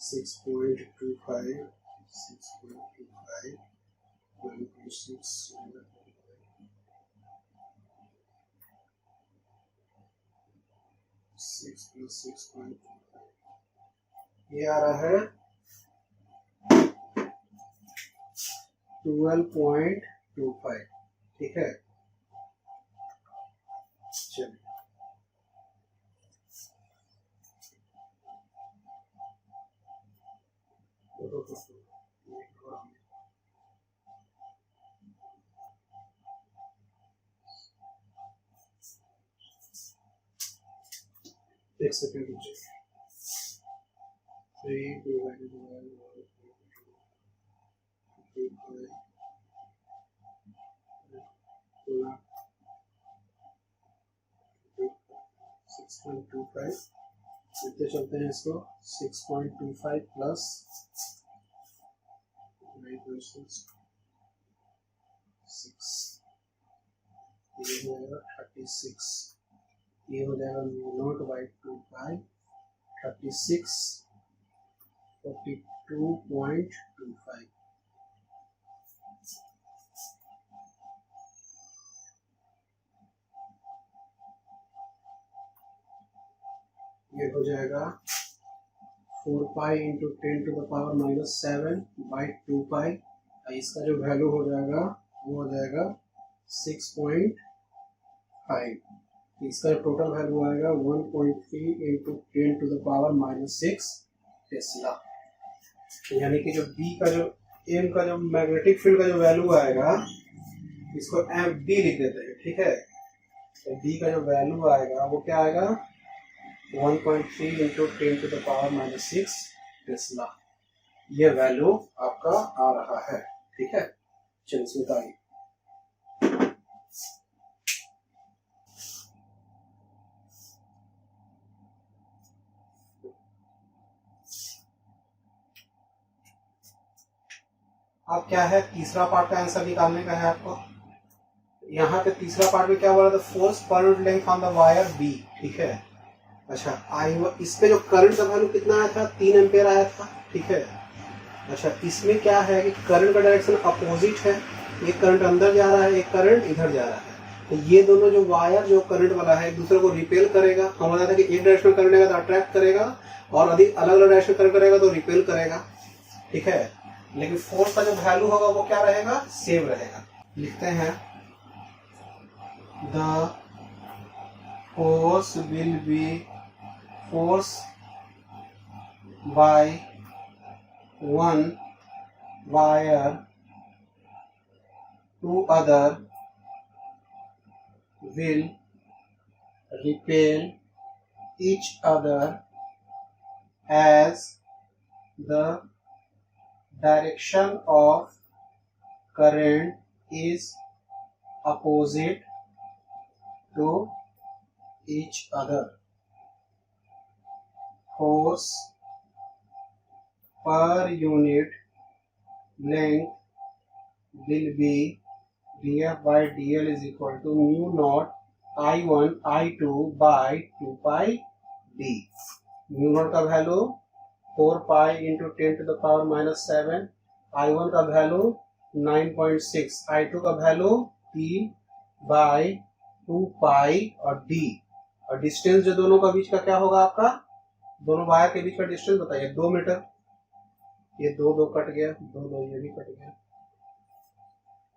6.25 6.25 1.6 6 plus 6.25, ये आ रहा है 12.25। ठीक है, चलिए एक सेकेंड रुकिए, 3 डिवाइडेड बाय 6.25 लिखते चलते हैं इसको, 6.25 प्लस 9.6 ये हो जाएगा 36, ये हो जाएगा म्यू नॉट बाई 2 पाई 36 42.25। ये हो जाएगा 4 pi into 10 to the power minus 7 by 2 pi. इसका जो वैल्यू हो जाएगा वो हो जाएगा 6.5। इसका टोटल वैल्यू आएगा 1.3 into 10 to the power minus 6 tesla. यानी कि जो बी का जो एम का जो मैग्नेटिक फील्ड का जो वैल्यू आएगा, इसको एम बी लिख देते हैं, ठीक है। तो बी का जो वैल्यू आएगा वो क्या आएगा 1.3 into 10 to the power minus 6 tesla. ये वैल्यू आपका आ रहा है, ठीक है। चलिए बताइए। अब क्या है, तीसरा पार्ट का आंसर निकालने का है आपको। यहाँ पे तीसरा पार्ट में क्या बोला था, force per unit length on the wire B, ठीक है। अच्छा, इस पे जो करंट का वैल्यू कितना आया था, 3 एम्पियर आया था, ठीक है। अच्छा, इसमें क्या है कि करंट का डायरेक्शन अपोजिट है, एक करंट अंदर जा रहा है, एक करंट इधर जा रहा है। तो ये दोनों जो वायर जो करंट वाला है एक दूसरे को रिपेल करेगा। हम बताया था कि एक डायरेक्शन करंट आएगा तो अट्रैक्ट करेगा, और यदि अलग अलग डायरेक्शन करंट करेगा तो रिपेल करेगा, ठीक है। लेकिन फोर्स का जो वैल्यू होगा वो क्या रहेगा, सेम रहेगा। लिखते हैं the force will be force by one wire to other will repel each other as the direction of current is opposite to each other. Force per unit length will be df by dl is equal to mu naught I1 I2 by 2 pi d। mu naught का value 4 pi into 10 to the power minus 7, I1 का value 9.6, I2 का value 3 by 2 pi और d। और distance जो दोनों का बीच का क्या होगा आपका, दोनों वायर के बीच का डिस्टेंस बताइए, 2 मीटर। ये दो कट गया, दो ये भी कट गया,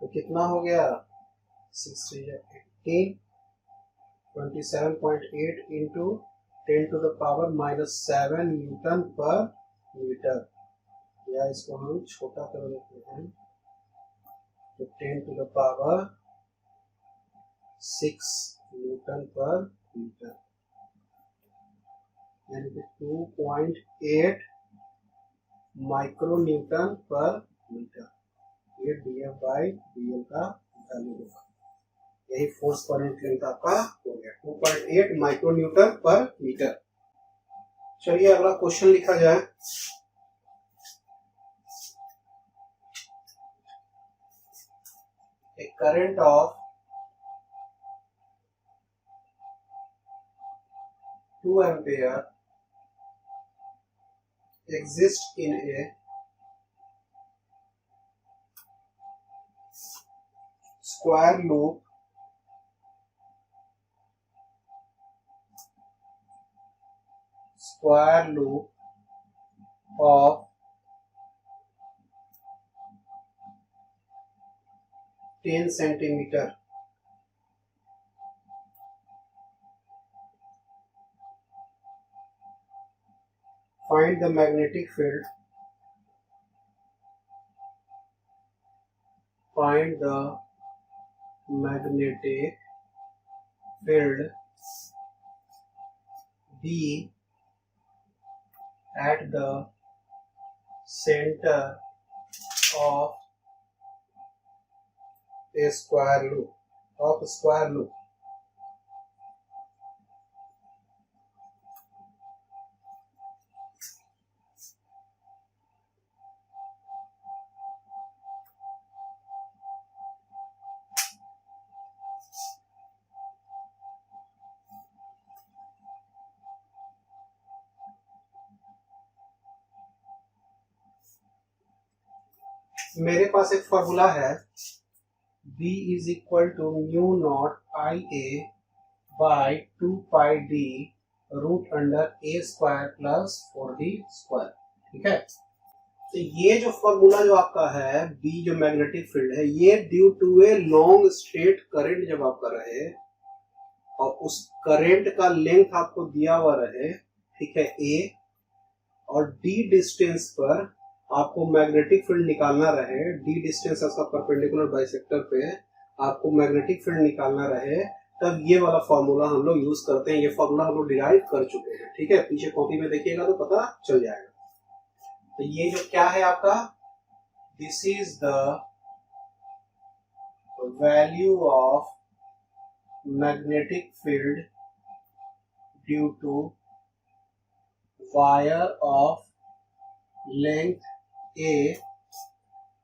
तो कितना हो गया 18, 27.8 into 10 to the power minus 7 newton per metre. या इसको हम छोटा कर देते हैं तो 10 to the power 6 newton per metre, यानी कि 2.8 माइक्रो न्यूटन पर मीटर। ये df by dl का वैल्यू होगा। यही फोर्स पर यूनिट लेंथ आपका हो गया 2.8 माइक्रो न्यूटन पर मीटर। चलिए अगला क्वेश्चन लिखा जाए। A current of 2 ampere exists in a square loop of 10 centimeter. Find the magnetic field. Find the magnetic field B at the center of a square loop. मेरे पास एक formula है, B is equal to mu naught IA by 2 pi D root under A square plus 4d square. ठीक है, तो ये जो formula जो आपका है बी जो मैग्नेटिक फील्ड है, ये due to a long straight current जब आप कर रहे और उस करंट का लेंथ आपको दिया हुआ रहे, ठीक है, ए, और डी डिस्टेंस पर आपको मैग्नेटिक फील्ड निकालना रहे, डी डिस्टेंस उसका परपेंडिकुलर बाइसेक्टर पे आपको मैग्नेटिक फील्ड निकालना रहे, तब ये वाला फॉर्मूला हम लोग यूज करते हैं। ये फॉर्मूला हम लोग डिराइव कर चुके हैं। ठीक है, पीछे कॉपी में देखिएगा तो पता चल जाएगा। तो ये जो क्या है आपका, this is the value of magnetic field due to wire of length A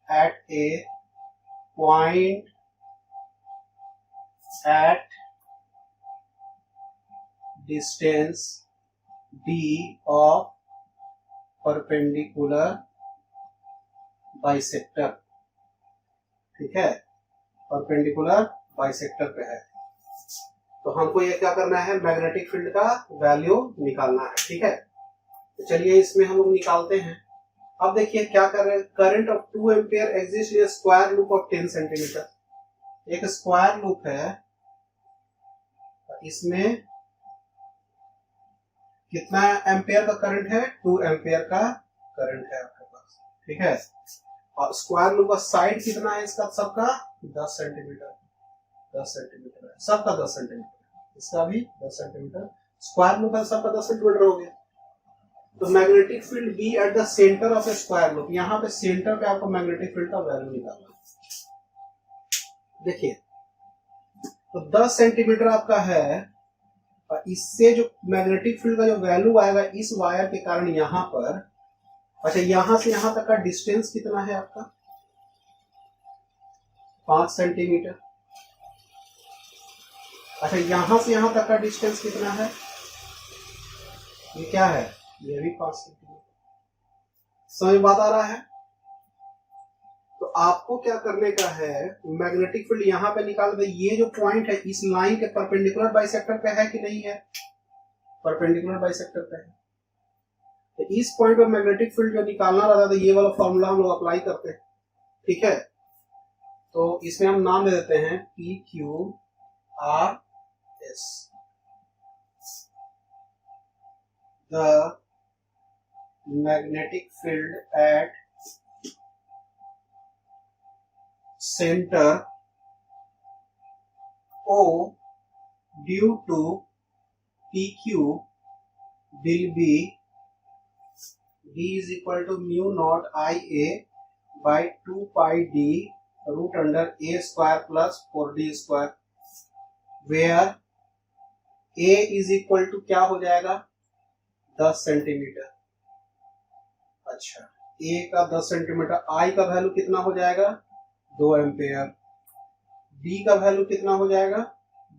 at a point at distance D of perpendicular bisector। ठीक है, परपेंडिकुलर बाइसेक्टर पे है, तो हमको ये क्या करना है, मैग्नेटिक फील्ड का वैल्यू निकालना है। ठीक है, तो चलिए इसमें हम लोग निकालते हैं। अब देखिए क्या कर रहे हैं, current of 2 ampere exist in square loop of 10 centimetre. एक स्क्वायर लूप है, इसमें कितना एम्पियर का करंट है, 2 एम्पियर का करंट है आपके पास। ठीक है, और स्क्वायर लूप का साइड कितना है इसका, सबका 10 सेंटीमीटर, 10 सेंटीमीटर है सबका, 10 सेंटीमीटर, इसका भी 10 सेंटीमीटर, स्क्वायर लूप का सबका 10 सेंटीमीटर हो गया। तो magnetic field B at the centre of a square loop, यहाँ पे सेंटर पे आपको मैग्नेटिक फील्ड का वैल्यू निकालना। देखिए, तो 10 सेंटीमीटर आपका है, और इससे जो मैग्नेटिक फील्ड का जो वैल्यू आएगा इस वायर के कारण यहाँ पर, अच्छा यहां से यहां तक का डिस्टेंस कितना है आपका, 5 सेंटीमीटर। अच्छा यहां से यहां तक का डिस्टेंस कितना है, ये क्या है, ये भी 5 सेंटीमीटर। समझ बात आ रहा है। तो आपको क्या करने का है, मैग्नेटिक फील्ड यहाँ पे निकाल दे। ये जो पॉइंट है इस लाइन के परपेंडिकुलर बाइसेक्टर पे है कि नहीं है, परपेंडिकुलर बाइसेक्टर पे है। तो इस पॉइंट पे मैग्नेटिक फील्ड जो निकालना रहता है, तो ये वाला फॉर्मूला हम लोग अप्लाई करते हैं। ठीक है, तो इसमें हम नाम दे देते हैं P Q R S. The magnetic field at center O due to PQ will be D is equal to mu naught IA by 2 pi D root under A square plus 4D square, where A is equal to क्या हो जाएगा, 10 centimetre. अच्छा, A का 10 centimetre, I का value कितना हो जाएगा, 2 ampere, D का वैल्यू कितना हो जाएगा,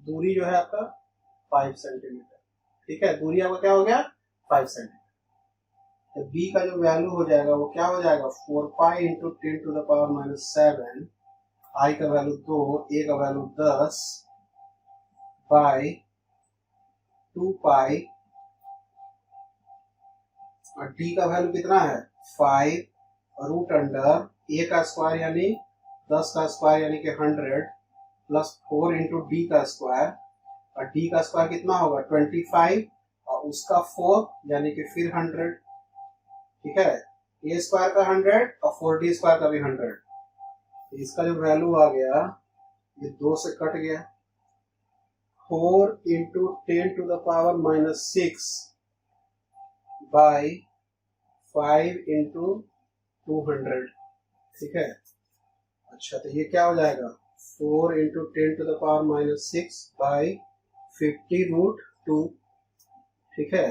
दूरी जो है आपका 5 सेंटीमीटर। ठीक है, दूरी आपका क्या हो गया, 5 सेंटीमीटर। तो B का जो वैल्यू हो जाएगा वो क्या हो जाएगा, 4 pi into 10 to the power minus 7, I का वैल्यू 2, A का वैल्यू 10 बाई 2 पाई, और D का वैल्यू कितना है, 5 रूट अंडर A का स्क्वायर यानी 10 का स्क्वायर यानी कि 100 प्लस 4 इंटू डी का स्क्वायर, और D का स्क्वायर कितना होगा 25 और उसका 4 यानी कि फिर 100। ठीक है, A स्क्वायर का 100 और 4D स्क्वायर का भी 100। तो इसका जो वैल्यू आ गया ये 2 से कट गया, 4 into 10 to the power minus 6 by 5 into 200। ठीक है, अच्छा तो ये क्या हो जाएगा, 4 into 10 to the power minus 6 by 50 root 2। ठीक है,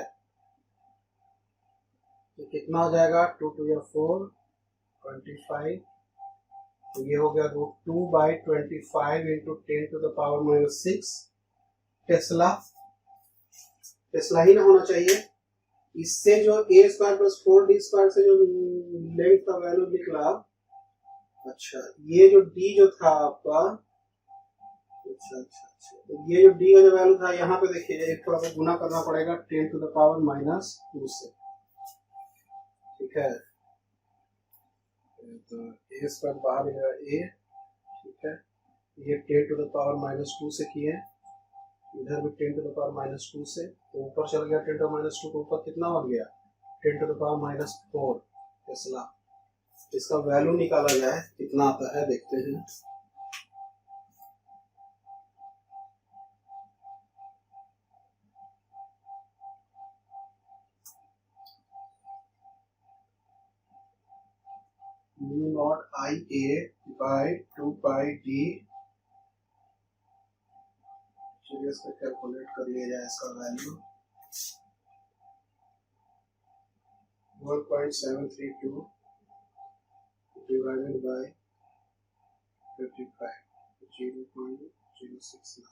तो कितना हो जाएगा, 2 टू या 4 25, तो ये हो गया root 2 by 25 into 10 to the power minus 6 tesla. Tesla ही ना होना चाहिए। इससे जो ए स्क्वायर प्लस 4D स्क्वायर से जो लेंथ का वैल्यू निकला, अच्छा ये जो D जो था आपका अच्छा, तो ये जो डी का जो वैल्यू था यहाँ पे देखिए एक थोड़ा सा गुना करना पड़ेगा 10 टू द पावर -2 से, ठीक है। तो ए स्क्वायर बाहर मिलेगा ए, ठीक है। ये 10 टू द पावर -2 से किए, इधर भी 10 टू द पावर -2 से, तो ऊपर चल गया 10 टू द -2, तो ऊपर कितना बन गया 10 टू द पावर -4 टेस्ला। इसका वैल्यू निकाला जाए कितना आता है देखते हैं। Mu naught I A by 2 pi D, चलिए इसको कैलकुलेट कर लिया जाए। इसका वैल्यू 1.732 डिवाइडेड बाय 55, 0.069,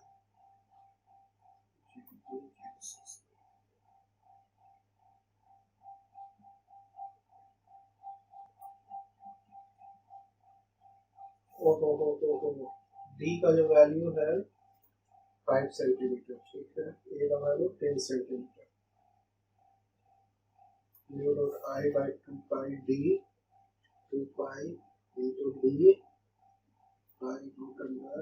0.069। डी का जो वैल्यू है 5 सेंटीमीटर, ठीक है। ए का value 10 centimetre. Mu dot I by 2 pi D, 2 pi into D by root under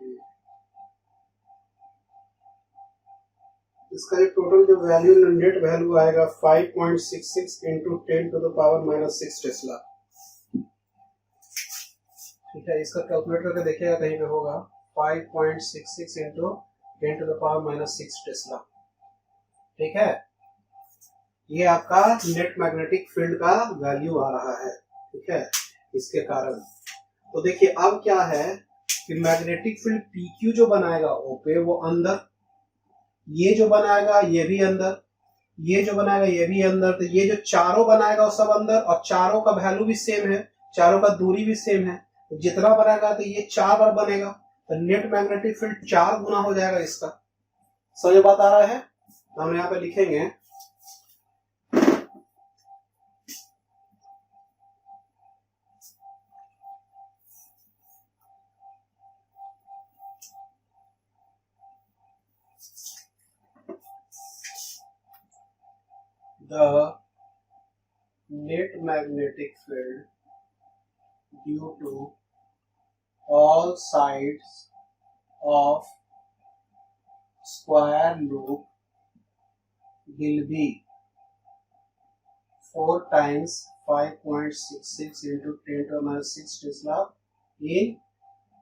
A. इसका जो टोटल जो वैल्यू नेट वैल्यू आएगा 5.66 into 10 to the power -6 tesla, ठीक है। इसका कैलकुलेट करके देखिएगा कहीं पे होगा 5.66 into 10 to the power -6 tesla, ठीक है। ये आपका नेट मैग्नेटिक फील्ड का वैल्यू आ रहा है, ठीक है। इसके कारण तो देखिए अब क्या है कि मैग्नेटिक फील्ड PQ जो बनाएगा O पे वो अंदर, ये जो बनाएगा ये भी अंदर, ये जो बनाएगा ये भी अंदर, तो ये जो चारों बनाएगा वो सब अंदर, और चारों का वैल्यू भी सेम है, चारों का दूरी भी सेम है, तो जितना बनाएगा तो ये 4 बार बनेगा, तो नेट मैग्नेटिक फील्ड 4 गुना हो जाएगा इसका। समझ बात आ रहा है? तो हम यहाँ पे लिखेंगे the net magnetic field due to all sides of square loop will be 4 times 5.66 into 10 to the minus 6 Tesla in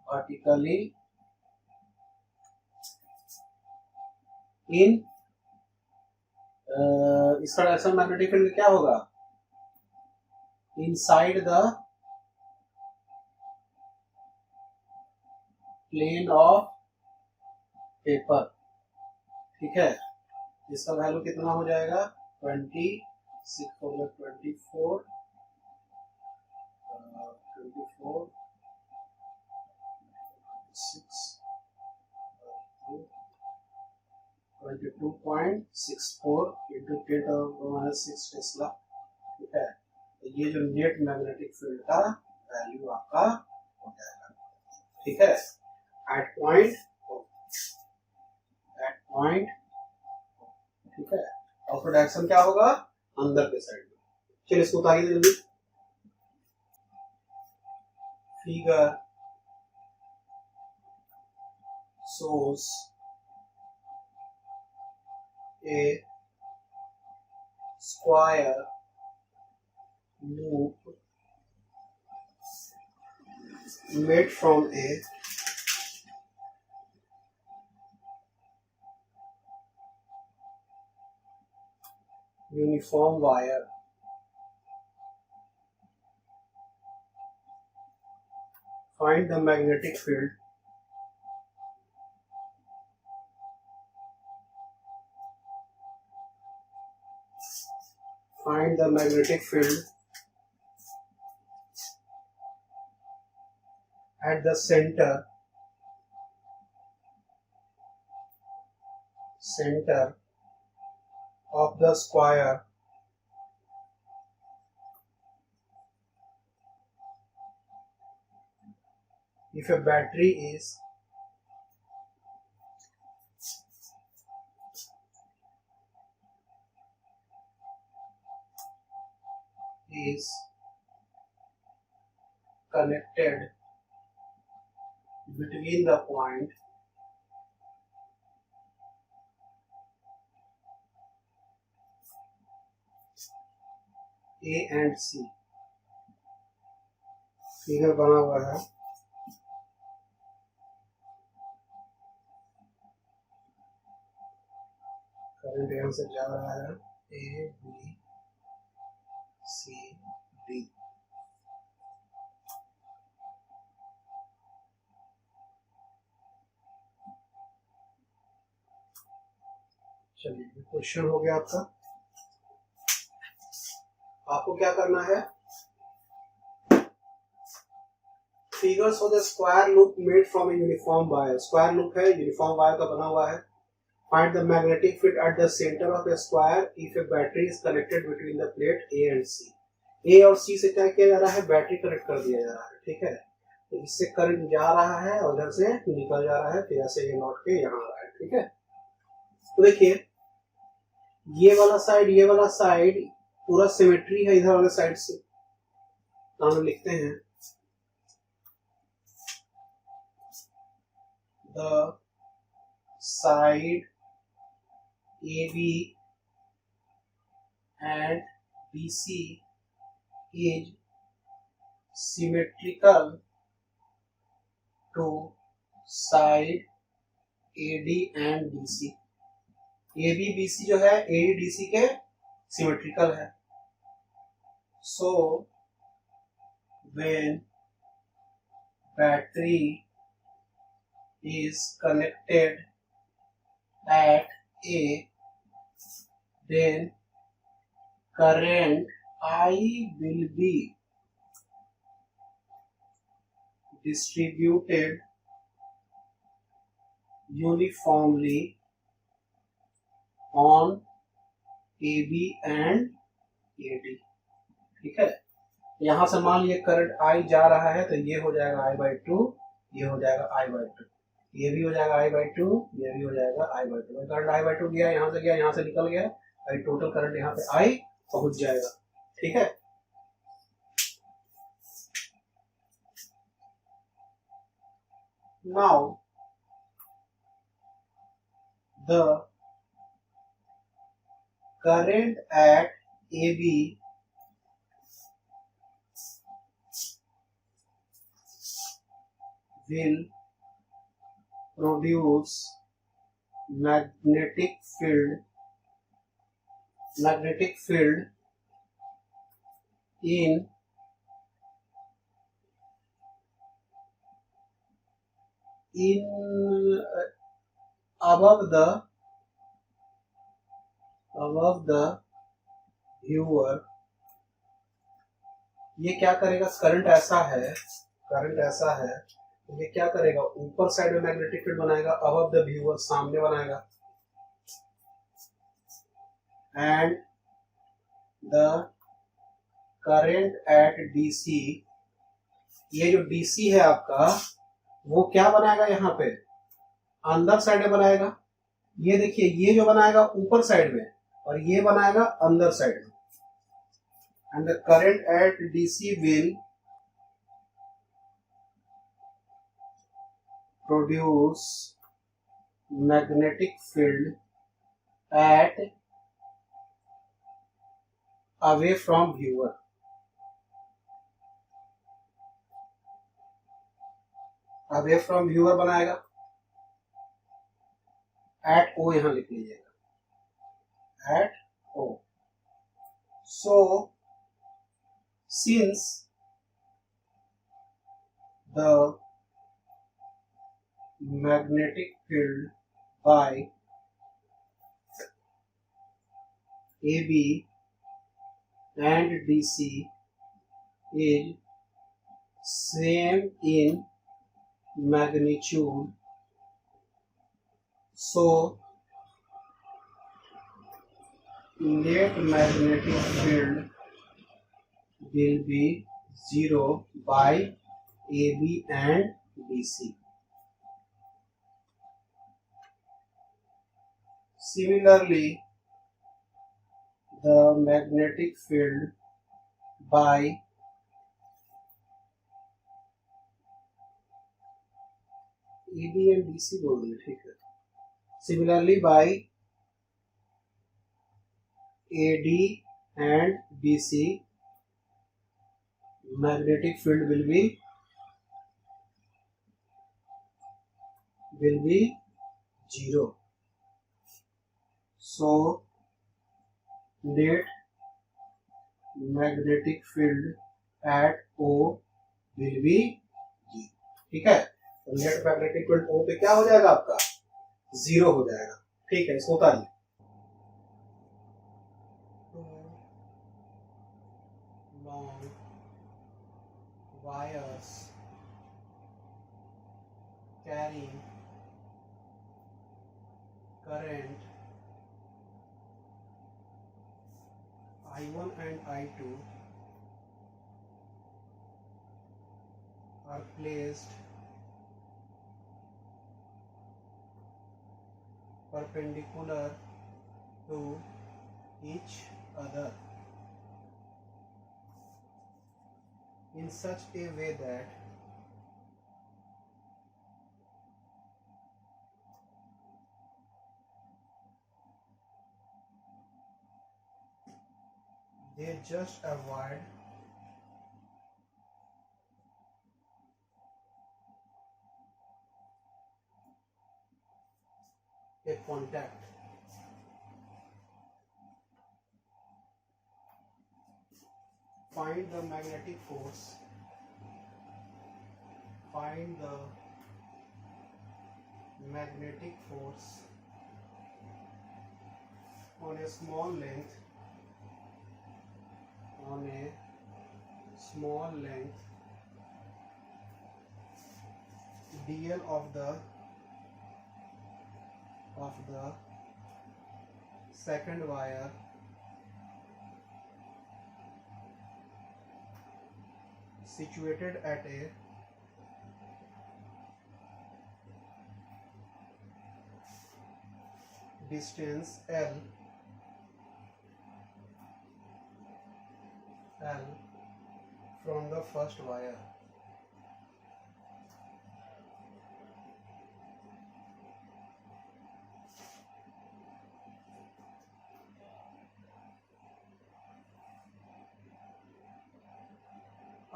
vertically in इसका डायरेक्शन मैग्नेटिक फील्ड क्या होगा inside the plane of paper, ठीक है। इसका वैल्यू कितना हो जाएगा 26 होगा 24 6 22.64 into 10 to the minus 6 tesla, ठीक है। तो ये जो नेट मैग्नेटिक फील्ड का वैल्यू आपका हो जाएगा, ठीक है। एट पॉइंट, ठीक है। और प्रोडक्शन क्या होगा अंदर के साइड में। चलिए इसको उतारिए जल्दी। Figure shows a square loop made from a uniform wire find the magnetic field at the center of the square if a battery is connected between the point A and C, figure बना हुआ है, current यहाँ से जा रहा है A B C D, चलिए question हो गया आपका। आपको क्या करना है, figures of the square loop made from a uniform wire, square loop है, यूनिफॉर्म वायर का बना हुआ है। Find the magnetic field at the centre of a square if a battery is connected between the plate A and C. A और C से क्या किया जा रहा है, बैटरी कनेक्ट कर दिया जा रहा है, ठीक है। तो इससे करंट जा रहा है और उधर से निकल जा रहा है, तो ऐसे ये लौट के यहाँ आ रहा है, ठीक है। तो देखिए ये वाला साइड पूरा सिमेट्री है इधर वाले साइड से, तो हम लिखते हैं the side AB and BC is symmetrical to side AD and BC। AB BC जो है AD DC के सिमेट्रिकल है। So when battery is connected at A, then current I will be distributed uniformly on AB and AD, ठीक है। यहां से मान लिया करंट I जा रहा है, तो ये हो जाएगा I/2, ये हो जाएगा I/2, ये भी हो जाएगा I/2, ये भी हो जाएगा I/2। करंट I/2 गया, यहाँ से गया, यहाँ से निकल गया, और टोटल करंट यहाँ पे I पहुंच जाएगा, ठीक है। Now the current at AB will produce magnetic field in above the viewer। ये क्या करेगा, करंट ऐसा है, ये क्या करेगा, ऊपर साइड में मैग्नेटिक फील्ड बनाएगा, अबव द व्यूअर सामने बनाएगा, and the current at DC, ये जो DC है आपका, वो क्या बनाएगा, यहाँ पे अंदर साइड में बनाएगा। ये देखिए ये जो बनाएगा ऊपर साइड में, और ये बनाएगा अंदर साइड में, and the current at DC will produce magnetic field at away from viewer। Away from viewer बनाएगा, एट O यहां लिख लीजिएगा, at O। So since the magnetic field by AB and DC is same in magnitude, so net magnetic field will be 0 by AB and DC. Similarly, the magnetic field by AD and DC बोल दिया, ठीक है. Similarly, by AD and BC, magnetic field will be 0. So net magnetic field at O will be 0. ठीक है, तो net magnetic field O पे क्या हो जाएगा आपका 0 हो जाएगा. ठीक है, इसको उतारिए. Long wires carrying current I1 and I2 are placed perpendicular to each other in such a way that they just avoid a contact. Find the magnetic force. Find the magnetic force on a small length. On a small length dl of the second wire situated at a distance L from the first wire.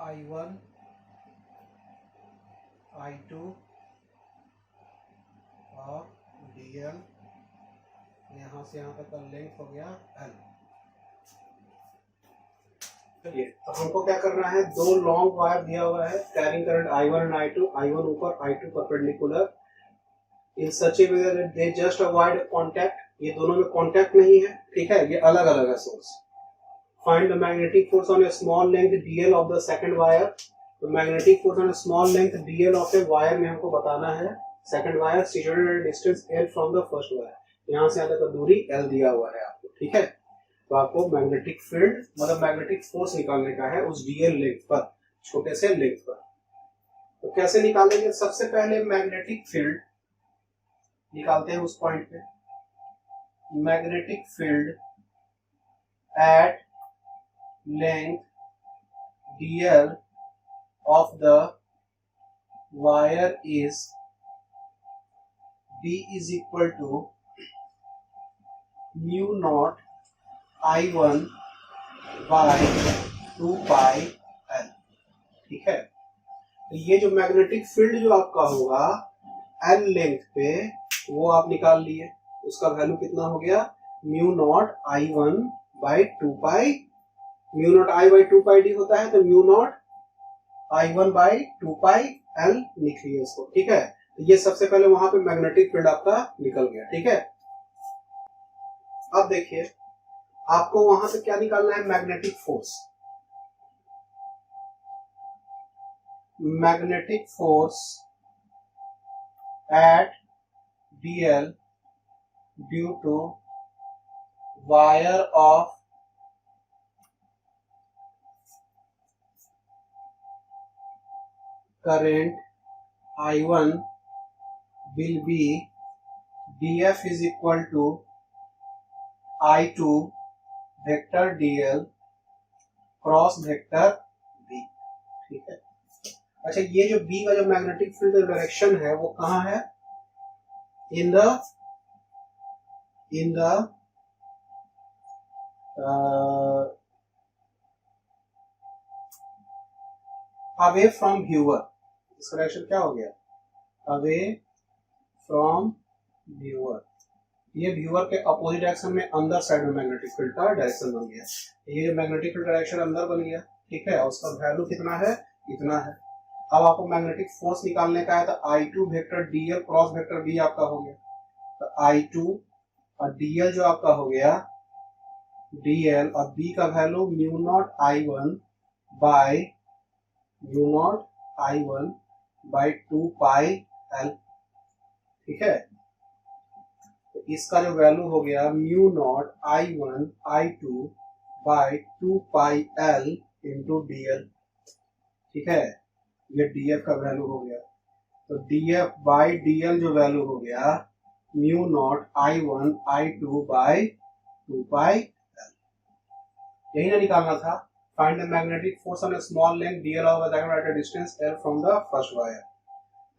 I1, I2 और DL, यहाँ से यहाँ तक का length हो गया L. चलिए, तो हमको क्या करना है, दो लॉन्ग वायर दिया हुआ है carrying current I1 and I2, I1 ऊपर I2 perpendicular in such A way that they just avoid contact. ये दोनों में कांटेक्ट नहीं है, ठीक है, ये अलग अलग है source. Find the magnetic force on a small length DL of the second wire. तो magnetic force on a small length DL of a wire में हमको बताना है second wire situated at distance L from the first wire. यहाँ से यहाँ तक का दूरी L दिया हुआ है आपको, ठीक है. तो आपको मैग्नेटिक फील्ड मतलब मैग्नेटिक फोर्स निकालने का है उस DL लेंथ पर, छोटे से लेंथ पर. तो कैसे निकालेंगे, सबसे पहले मैग्नेटिक फील्ड निकालते हैं उस पॉइंट पे. Magnetic field eight length dl of the wire is B is equal to mu naught I1 by 2 pi L. ठीक है, ये जो मैग्नेटिक फील्ड जो आपका होगा L लेंथ पे वो आप निकाल लिए. उसका वैल्यू कितना हो गया, mu naught I1 by 2 pi. Mu naught I by 2 pi d होता है, तो mu naught I1 by 2 pi L लिखिए इसको, ठीक है. तो ये सबसे पहले वहां पे मैग्नेटिक फील्ड आपका निकल गया, ठीक है. अब देखिए आपको वहां से क्या निकालना है, magnetic force. Magnetic force at DL due to wire of current I1 will be df is equal to I2 vector dl cross vector b। ठीक है। अच्छा, ये जो b का जो मैग्नेटिक फील्ड डायरेक्शन है वो कहाँ है? In the away from viewer. इसका डायरेक्शन क्या हो गया? Away from viewer. ये व्यूअर के अपोजिट डायरेक्शन में अंदर साइड में मैग्नेटिक फील्ड का डायरेक्शन बन गया। ये जो मैग्नेटिक फील्ड डायरेक्शन अंदर बन गया, ठीक है, और उसका वैल्यू कितना है? इतना है। अब आपको मैग्नेटिक फोर्स निकालने का है तो I2 vector dl cross vector b आपका हो गया। तो I2 और dl जो आपका हो गया dl और b का value mu naught I1 by 2 pi l। ठीक है। तो इसका जो वैल्यू हो गया mu naught I1 I2 by 2 pi l into dl। ठीक है, ये df का वैल्यू हो गया। तो df बाई dl जो वैल्यू हो गया mu naught I1 I2 by 2 pi l। यही ना निकालना था। Find the magnetic force on a small length dl of a diameter distance l from the first wire.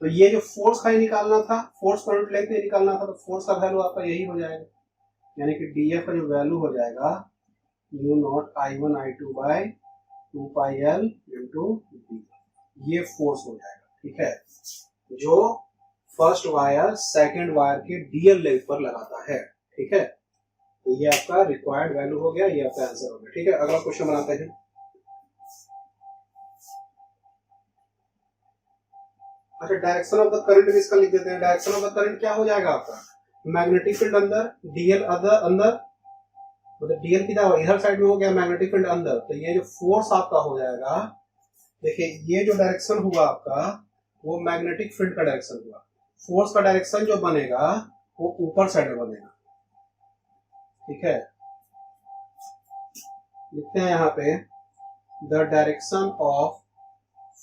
तो ये जो फोर्स का ही निकालना था, फोर्स पर यूनिट लेंथ ही निकालना था, तो फोर्स का वैल्यू आपका यही हो जाएगा, यानी कि df का जो वैल्यू हो जाएगा mu naught I1 I2 by 2 pi l into d। ये फोर्स हो जाएगा। ठीक है, जो फर्स्ट वायर सेकंड वायर के डीएल लेंथ पर लगाता है। ठीक है, तो ये आपका रिक्वायर्ड वैल्यू हो गया, ये आपका आंसर हो गया। ठीक है, अगला क्वेश्चन बनाते हैं। अच्छा, डायरेक्शन ऑफ द करंट भी इसका लिख देते हैं। डायरेक्शन ऑफ द करंट क्या हो जाएगा आपका? मैग्नेटिक फील्ड अंदर, डीएल अंदर, मतलब डीएल किधर हो? इधर साइड में हो गया, मैग्नेटिक फील्ड अंदर। तो ये जो फोर्स आपका हो जाएगा, देखिए ये जो डायरेक्शन हुआ आपका वो मैग्नेटिक फील्ड का डायरेक्शन हुआ। फोर्स का डायरेक्शन जो बनेगा वो ऊपर साइड में बनेगा। ठीक है, लिखते हैं यहाँ पे the direction of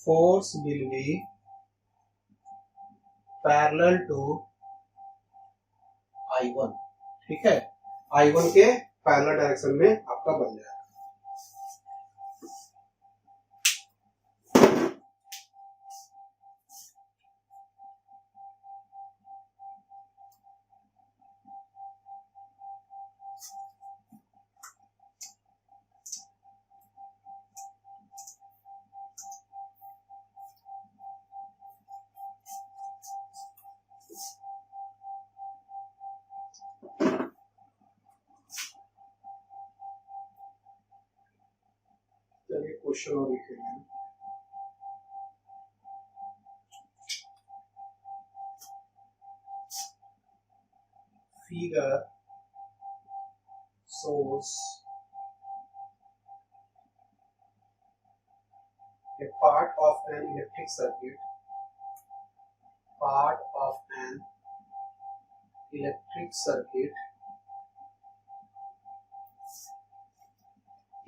force will be parallel to I1। ठीक है, I1 के पैरेलल डायरेक्शन में आपका बन जाएगा। चलिए क्वेश्चन और लिखेंगे। Figure shows a part of an electric circuit,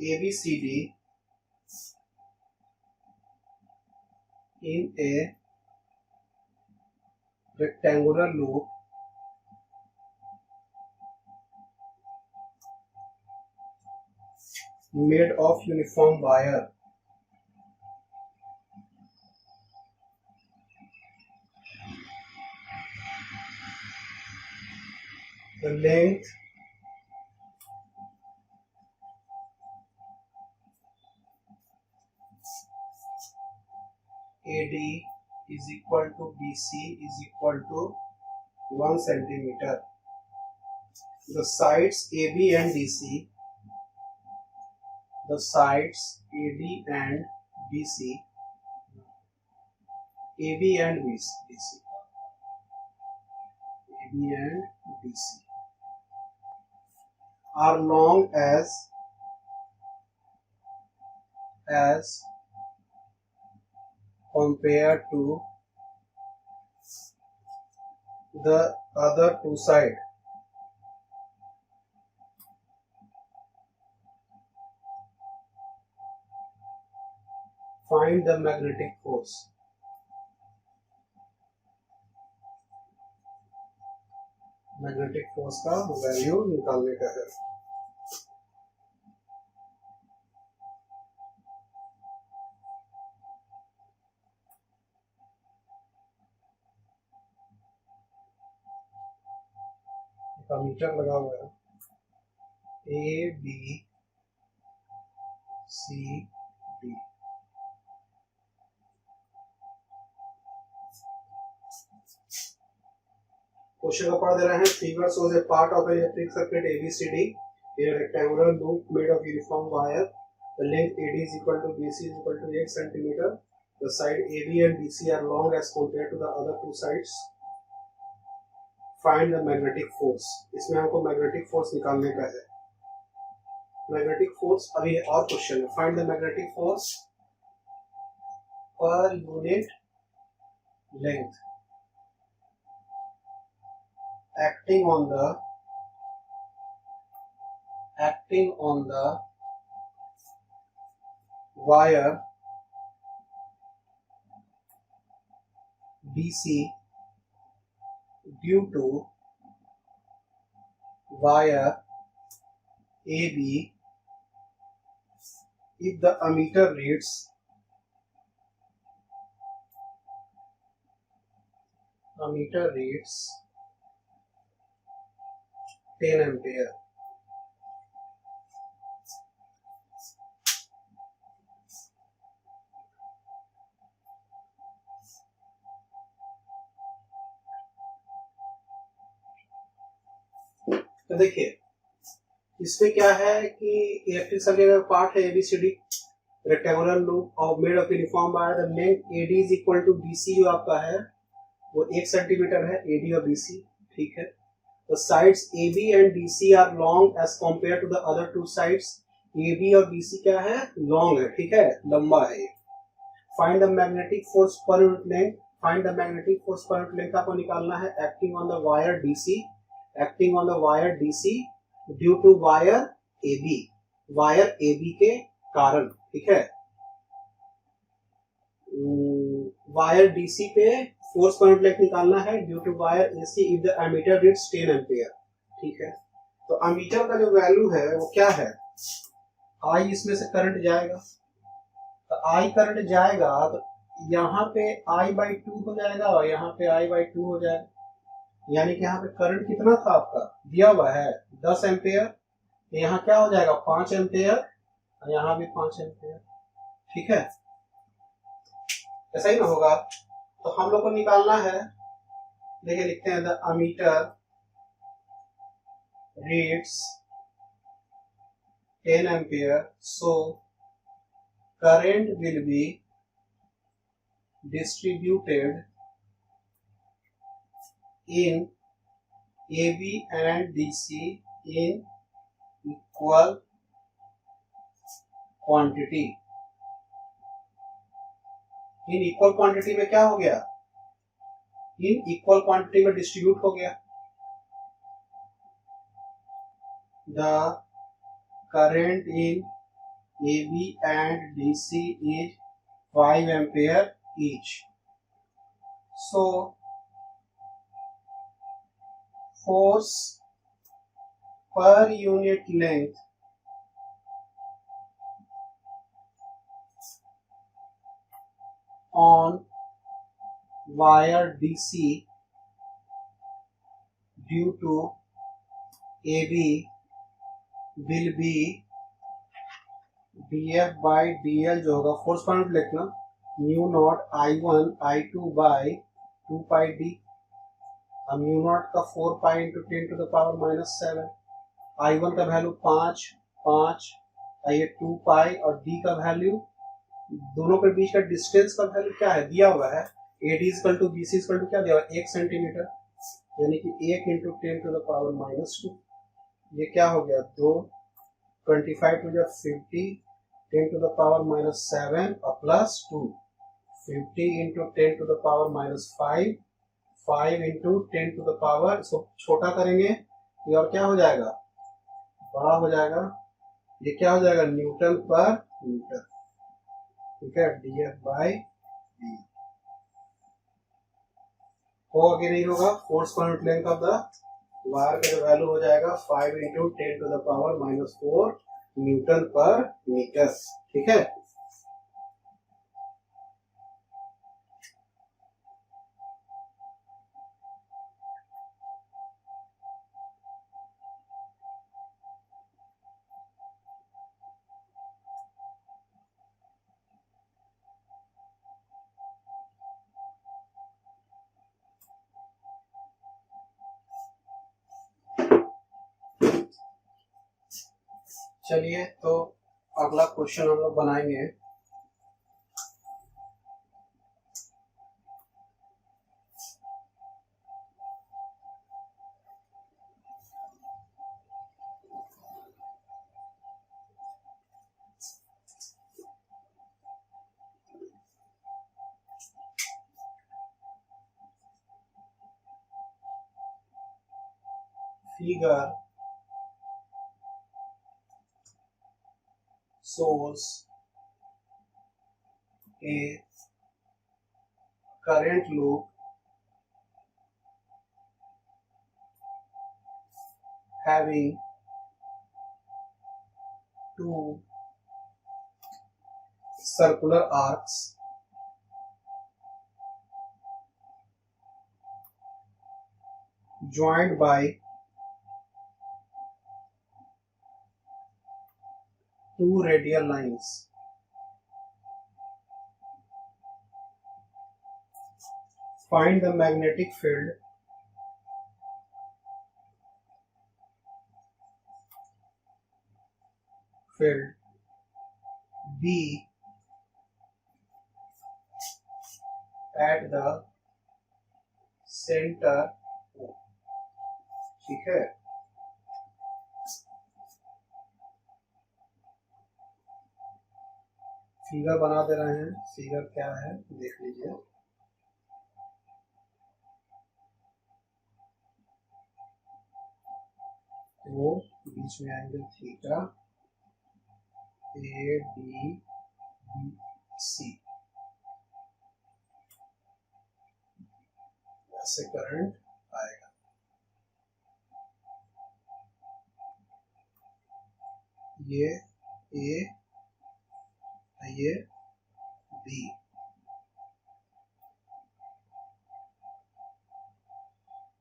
ABCD in a rectangular loop made of uniform wire. The length AD is equal to BC is equal to 1 centimeter. The sides AB and DC, the sides AD and BC, AB and BC, AB and BC are long as compared to the other two sides. Find the magnetic force. Magnetic force का value निकालने का है। Meter लगा हुआ है, A B C D. Question का पढ़ दे रहे हैं। Figure shows a part of an electric circuit ABCD in a rectangular loop made of uniform wire. The length AD is equal to BC is equal to 8 centimeter. The side AB and BC are long as compared to the other two sides. Find the magnetic force. इसमें हमको magnetic force निकालने का है। Magnetic force अभी और question है। Find the magnetic force per unit length acting on the wire BC due to wire AB if the ammeter reads 10 ampere. तो देखिए इसमें क्या है कि इलेक्ट्रिक सर्किट का पार्ट है एबीसीडी, रेक्टेंगुलर लूप और made of uniform wire. The length AD is equal to BC जो आपका है वो 1 सेंटीमीटर है, एडी और बीसी, ठीक है। The sides AB and DC are long as compared to the other two sides. AB और BC क्या है? Long है, ठीक है, लंबा है। Find the magnetic force per unit length. Find the magnetic force per unit length आपको निकालना है। Acting on the wire DC, acting on the wire DC due to wire AB, wire AB के कारण, ठीक है। वायर DC पे force per unit length निकालना है due to wire AC if the ammeter reads 10 ampere, ठीक है। तो एमीटर का जो वैल्यू है वो क्या है? आई इसमें से करंट जाएगा, तो आई करंट जाएगा तो यहाँ पे I/2 हो जाएगा और यहाँ पे I/2 हो जाएगा, यानी कि यहाँ पे करंट कितना था आपका दिया हुआ है 10 एम्पियर, यहाँ क्या हो जाएगा 5 एम्पियर और यहाँ भी 5 एम्पियर, ठीक है। ऐसा ही ना होगा। तो हम लोग को निकालना है, देखिए लिखते हैं the ammeter reads 10 ampere, so current will be distributed in AB and DC in equal quantity। In equal quantity में क्या हो गया? इन इक्वल क्वांटिटी में डिस्ट्रीब्यूट हो गया। The current in AB and DC is 5 ampere each. So force per unit length on wire DC due to AB will be dF by dl जो होगा force per unit लिखना mu naught I1 I2 by 2 pi d। अब mu naught का 4 pi into 10 to the power -7, I1 का value 5 5 ये 2 pi और d का value, दोनों के बीच का डिस्टेंस का वैल्यू क्या है दिया हुआ है, AD equal to BC equal to क्या दिया हुआ है 1 सेंटीमीटर, यानी कि 1 इंटू 10 टू द पावर -2, ये क्या हो गया 2, 25 to the 50, 10 to the power -7 और plus 2, 50 into 10 to the power -5, 5 into 10 to the power, इसको छोटा करेंगे ये और क्या हो जाएगा बड़ा हो जाएगा, ये क्या हो जाएगा न्यूटन पर मीटर, ठीक है, dF बाई d। होगा कि नहीं होगा? Force per unit length of the wire का जो वैल्यू हो जाएगा 5 इंटू 10⁻⁻⁴ न्यूटन पर मीटर। ठीक है, चलिए तो अगला क्वेश्चन हम लोग बनाएंगे। Figure shows a current loop having two circular arcs joined by two radial lines. Find the magnetic field B at the center O। ठीक है, फिगर बना दे रहे हैं। फिगर क्या है देख लीजिए। वो बीच में angle theta A B C, ऐसे करंट आएगा। ये ए, ये बी।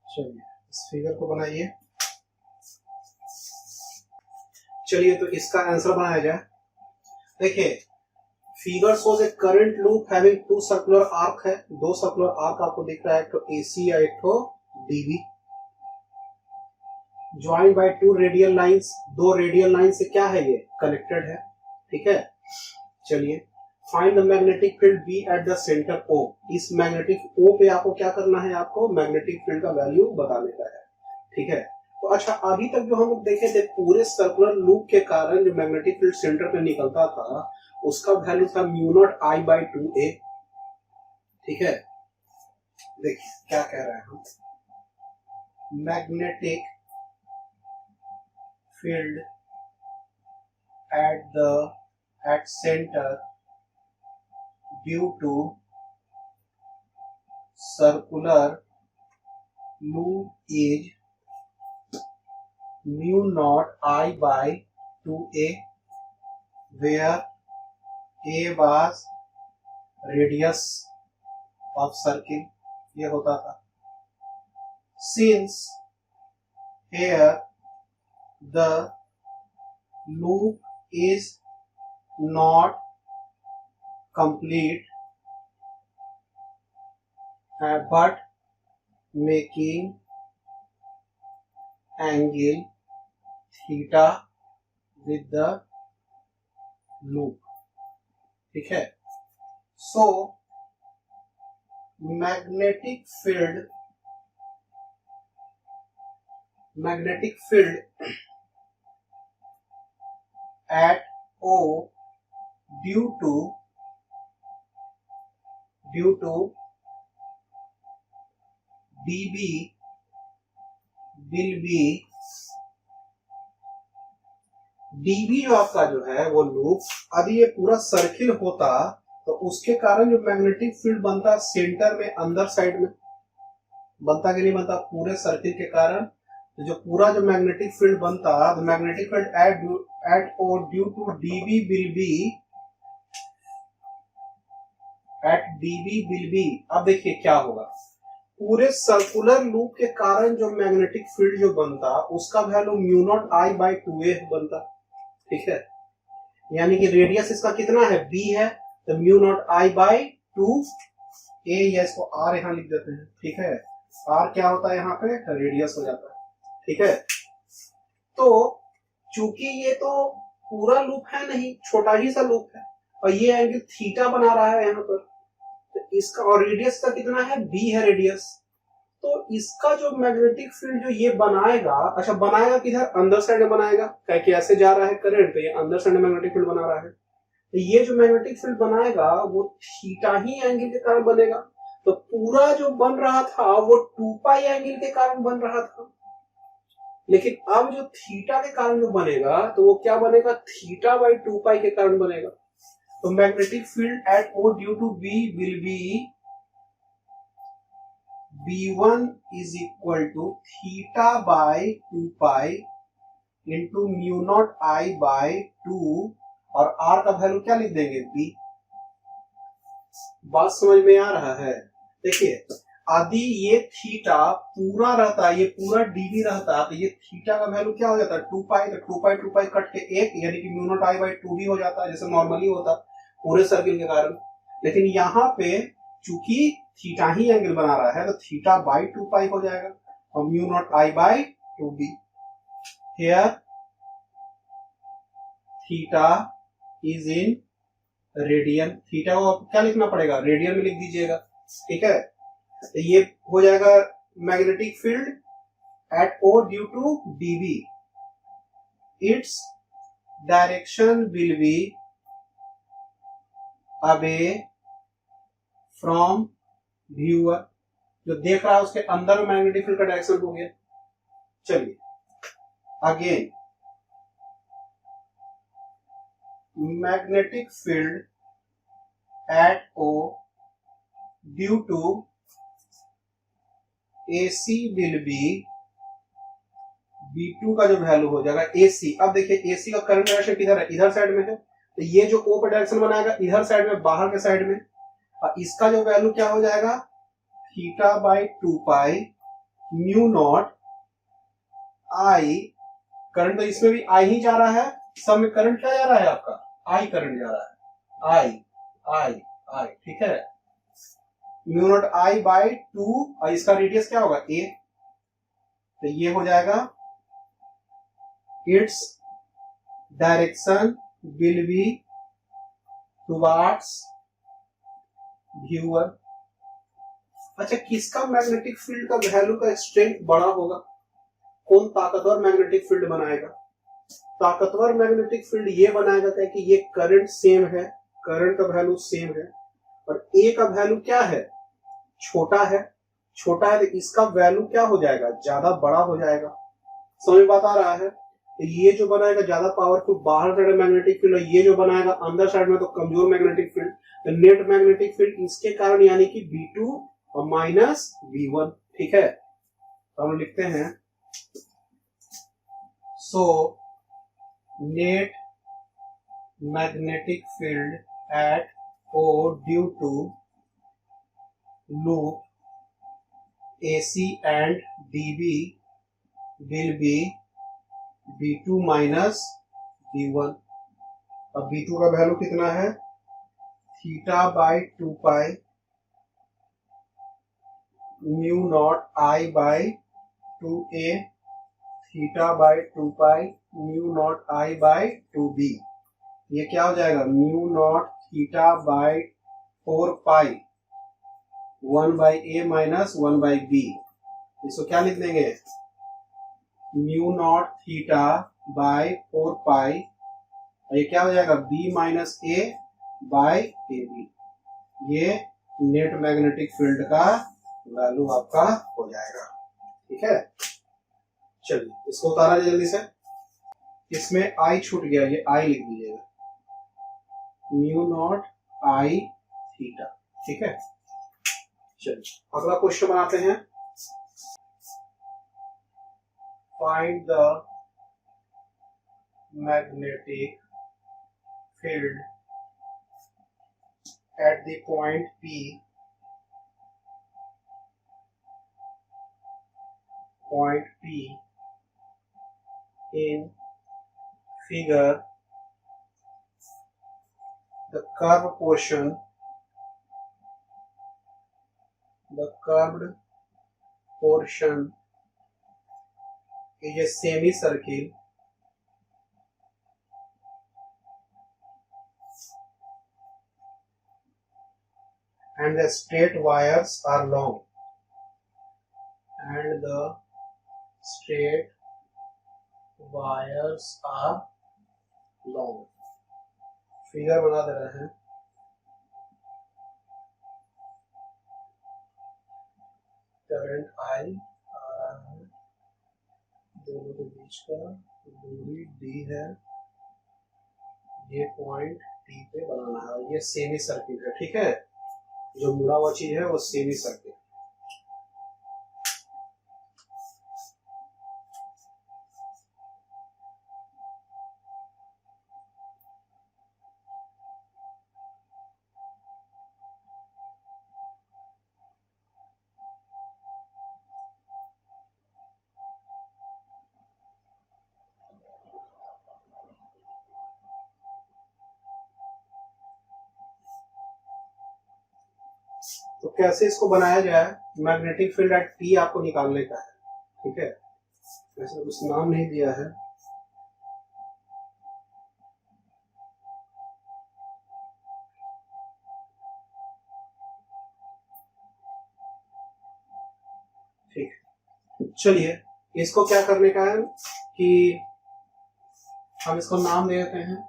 चलिए इस फिगर को बनाइए। चलिए तो इसका आंसर बनाया जाए। देखिए, figure shows a current loop having two circular arc है, दो सर्कुलर आर्क आपको दिख रहा है, एक तो एसी या एक तो DB, joint by two radial lines, दो रेडियल लाइन से क्या है ये कनेक्टेड है। ठीक है, चलिए find the magnetic field B at the centre O. इस मैग्नेटिक ओ पे आपको क्या करना है, आपको मैग्नेटिक फील्ड का वैल्यू बताने का है। ठीक है, तो अच्छा अभी तक जो हम लोग देखे थे पूरे सर्कुलर लूप के कारण जो मैग्नेटिक फील्ड सेंटर पे निकलता था उसका वैल्यू था μ0I/2a। ठीक है, देखिए क्या कह रहे हैं हम, magnetic field at center due to circular loop is μ0I/2a, where a was radius of circle, ये होता था। Since here the loop is not complete but making angle theta with the loop। ठीक है, so magnetic field at O due to dB will be, dB जो आपका जो है वो लूप, अभी ये पूरा सर्किल होता तो उसके कारण जो मैग्नेटिक फील्ड बनता सेंटर में अंदर साइड में बनता कि नहीं बनता, पूरे सर्किल के कारण तो जो पूरा जो मैग्नेटिक फील्ड बनता, the magnetic field at O due to DB will be at DB will be. अब देखिए क्या होगा, पूरे सर्कुलर लूप के कारण जो मैग्नेटिक फील्ड जो बनता उसका value mu naught I by 2a बनता। ठीक है, यानी कि रेडियस इसका कितना है, b है, तो mu naught I by 2a, या इसको r यहां लिख देते हैं। ठीक है, r क्या होता है यहाँ पे, रेडियस हो जाता है। ठीक है, तो चूंकि ये तो पूरा लूप है नहीं, छोटा ही सा लूप है, और ये एंगल थीटा बना रहा है यहाँ पर, तो इसका और रेडियस का कितना है, b है रेडियस, तो इसका जो मैग्नेटिक फील्ड जो ये बनाएगा, अच्छा बनाएगा किधर, अंदर साइड में बनाएगा, क्या ऐसे जा रहा है करंट, तो ये अंदर साइड में मैग्नेटिक फील्ड बना रहा है, तो ये जो मैग्नेटिक फील्ड बनाएगा वो थीटा ही एंगल के कारण बनेगा। तो पूरा जो बन रहा था वो 2 पाई एंगल के कारण बन रहा था, लेकिन अब जो थीटा के कारण जो बनेगा तो वो क्या बनेगा, थीटा बाई 2 पाई के कारण बनेगा। तो magnetic field at O due to B will be B1 is equal to theta by 2 pi into mu naught I by 2, और R का वैल्यू क्या लिख देंगे, B। बात समझ में आ रहा है। देखिए यदि ये थीटा पूरा रहता है, ये पूरा dB रहता है, तो ये थीटा का वैल्यू क्या हो जाता है, 2 पाई, तो 2 पाई कट के 1, यानी कि म्यू नॉट आई बाई 2 भी हो जाता है, जैसे नॉर्मली होता पूरे सर्किल के कारण। लेकिन यहाँ पे चूंकि थीटा ही एंगल बना रहा है तो थीटा बाई 2 पाई हो जाएगा, और mu naught I by 2b। Here theta is in radian, theta को क्या लिखना पड़ेगा, रेडियन में लिख दीजिएगा। ठीक है, तो ये हो जाएगा magnetic field at O due to DB, its direction will be away from viewer, जो देख रहा है उसके अंदर मैग्नेटिक फील्ड का डायरेक्शन हो गया। चलिए again, magnetic field at O due to AC will be B2 का जो वैल्यू हो जाएगा AC। अब देखिए AC का करंट डायरेक्शन किधर है, इधर साइड में है, तो ये जो O पर डायरेक्शन बनाएगा इधर साइड में, बाहर के साइड में, और इसका जो वैल्यू क्या हो जाएगा, theta by 2 pi mu naught I, current तो इसमें भी आई ही जा रहा है, सब में करंट क्या जा रहा है आपका, आई करंट जा रहा है, आई आई आई। ठीक है, म्यू नॉट आई बाई 2, और इसका रेडियस क्या होगा, a, तो ये हो जाएगा it's direction will be towards viewer. अच्छा, किसका मैग्नेटिक फील्ड का वैल्यू का स्ट्रेंथ बड़ा होगा, कौन ताकतवर मैग्नेटिक फील्ड बनाएगा, ताकतवर मैग्नेटिक फील्ड ये बनाएगा कि ये करंट सेम है, करंट का वैल्यू सेम है, और ए का वैल्यू क्या है, छोटा है, छोटा है, तो इसका वैल्यू क्या हो जाएगा, ज्यादा बड़ा हो जाएगा। समझ बात आ रहा है, तो ये जो बनाएगा ज्यादा पावरफुल बाहर साइड मैग्नेटिक फील्ड, और ये जो बनाएगा अंदर साइड में तो कमजोर मैग्नेटिक फील्ड, तो नेट मैग्नेटिक फील्ड इसके कारण यानी कि B2 और माइनस V1। ठीक है, तो हम लिखते हैं so net magnetic field at O due to loop AC and DB will be B2 minus B1। अब B2 का वैल्यू कितना है, theta by 2 pi mu naught I by 2a, theta by 2 pi mu naught I by 2b। ये क्या हो जाएगा, mu naught theta by 4 pi 1 by a minus 1 by b। इसको क्या लिख देंगे, mu naught theta by 4 pi, ये क्या हो जाएगा, b minus a by A B. ये नेट मैग्नेटिक फील्ड का वैल्यू आपका हो जाएगा। ठीक है, चलिए इसको उतारा जाए जल्दी से, इसमें आई छूट गया, ये आई लिख दीजिएगा, म्यू नॉट आई थीटा। ठीक है, चलिए अगला क्वेश्चन बनाते हैं। find the magnetic field at the point P in figure. The curved portion is a semicircle and the straight wires are long. Figure बना दे रहे हैं. करंट I आ रहा है, दोनों के बीच का दूरी D है, ये पॉइंट T पे बनाना है. ये सेमी सर्किल है. ठीक है, जो मुड़ा हुआ चीज है वो सेमी सर्किल. तो कैसे इसको बनाया जाए? मैग्नेटिक फील्ड एट P आपको निकालने का है. ठीक है, वैसे कुछ नाम नहीं दिया है. ठीक, चलिए इसको क्या करने का है कि हम इसको नाम दे देते हैं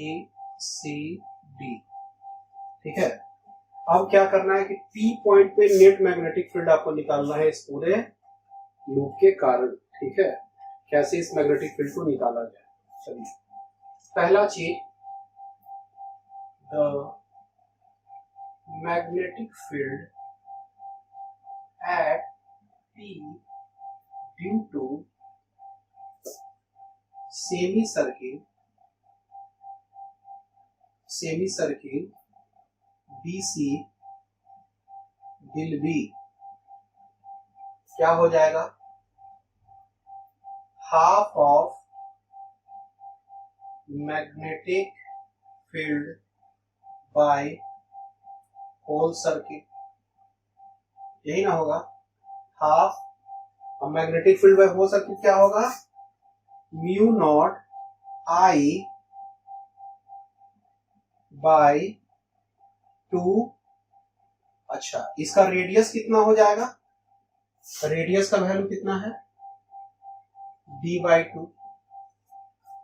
ABCD. ठीक है, अब क्या करना है कि P पॉइंट पे नेट मैग्नेटिक फील्ड आपको निकालना है इस पूरे लूप के कारण. ठीक है, कैसे इस मैग्नेटिक फील्ड को निकाला जाए? चलिए, पहला चीज, the magnetic field at P due to semicircle BC will be क्या हो जाएगा? Half of magnetic field by whole circle. यही ना होगा? हाफ और magnetic field by whole circle क्या होगा? Mu naught I by 2. अच्छा, इसका रेडियस कितना हो जाएगा? रेडियस का वैल्यू कितना है? D/2.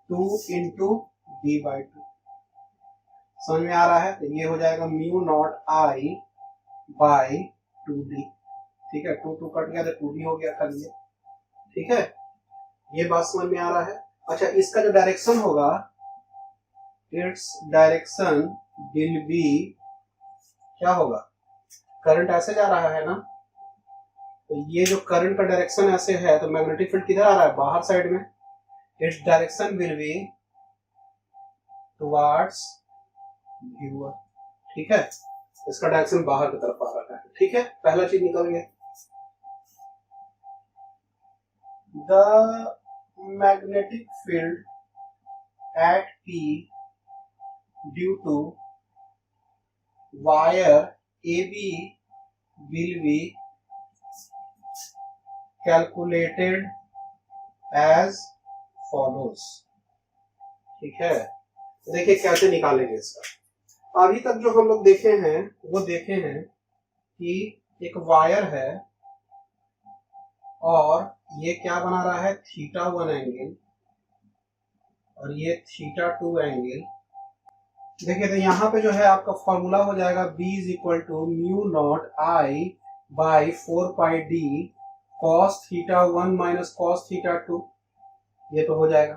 2 into D/2. समझ में आ रहा है? तो ये हो जाएगा mu naught I bye 2D. ठीक है, 2 कट गया तो 2D हो गया खाली. ठीक है, ये बात समझ में आ रहा है. अच्छा, इसका जो डायरेक्शन होगा, इट्स डायरेक्शन विल बी, क्या होगा? करंट ऐसे जा रहा है ना, तो ये जो करंट का डायरेक्शन ऐसे है, तो मैग्नेटिक फील्ड किधर आ रहा है? बाहर साइड में. It's direction will be towards viewer. ठीक है, इसका डायरेक्शन बाहर की तरफ आ रहा है. ठीक है, पहला चीज निकल गया. The magnetic field at P due to wire AB will be calculated as follows. ठीक है, देखिए कैसे निकालेंगे इसका. अभी तक जो हम लोग देखे हैं वो देखे हैं कि एक वायर है और ये क्या बना रहा है? θ1 एंगल और ये θ2 एंगल. देखिए, तो यहाँ पे जो है आपका फॉर्मूला हो जाएगा B is equal to mu naught I by 4πD cos θ1 minus cos θ2. ये तो हो जाएगा.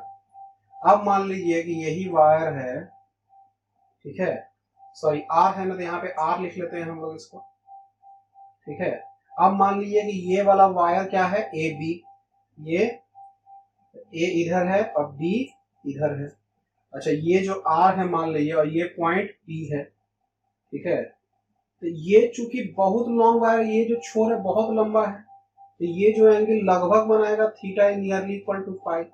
अब मान लीजिए कि यही वायर है. ठीक है, सॉरी R है ना, तो यहाँ पे R लिख लेते हैं हम लोग इसको. ठीक है, अब मान लीजिए कि ये वाला वायर क्या है, ए बी, ये ए इधर है और बी इधर है। अच्छा ये जो आर है मान लीजिए और ये पॉइंट पी है, ठीक है। तो ये चूंकि बहुत लॉन्ग वायर, ये जो छोर है बहुत लंबा है, तो ये जो एंगल लगभग बनाएगा theta nearly equal to five,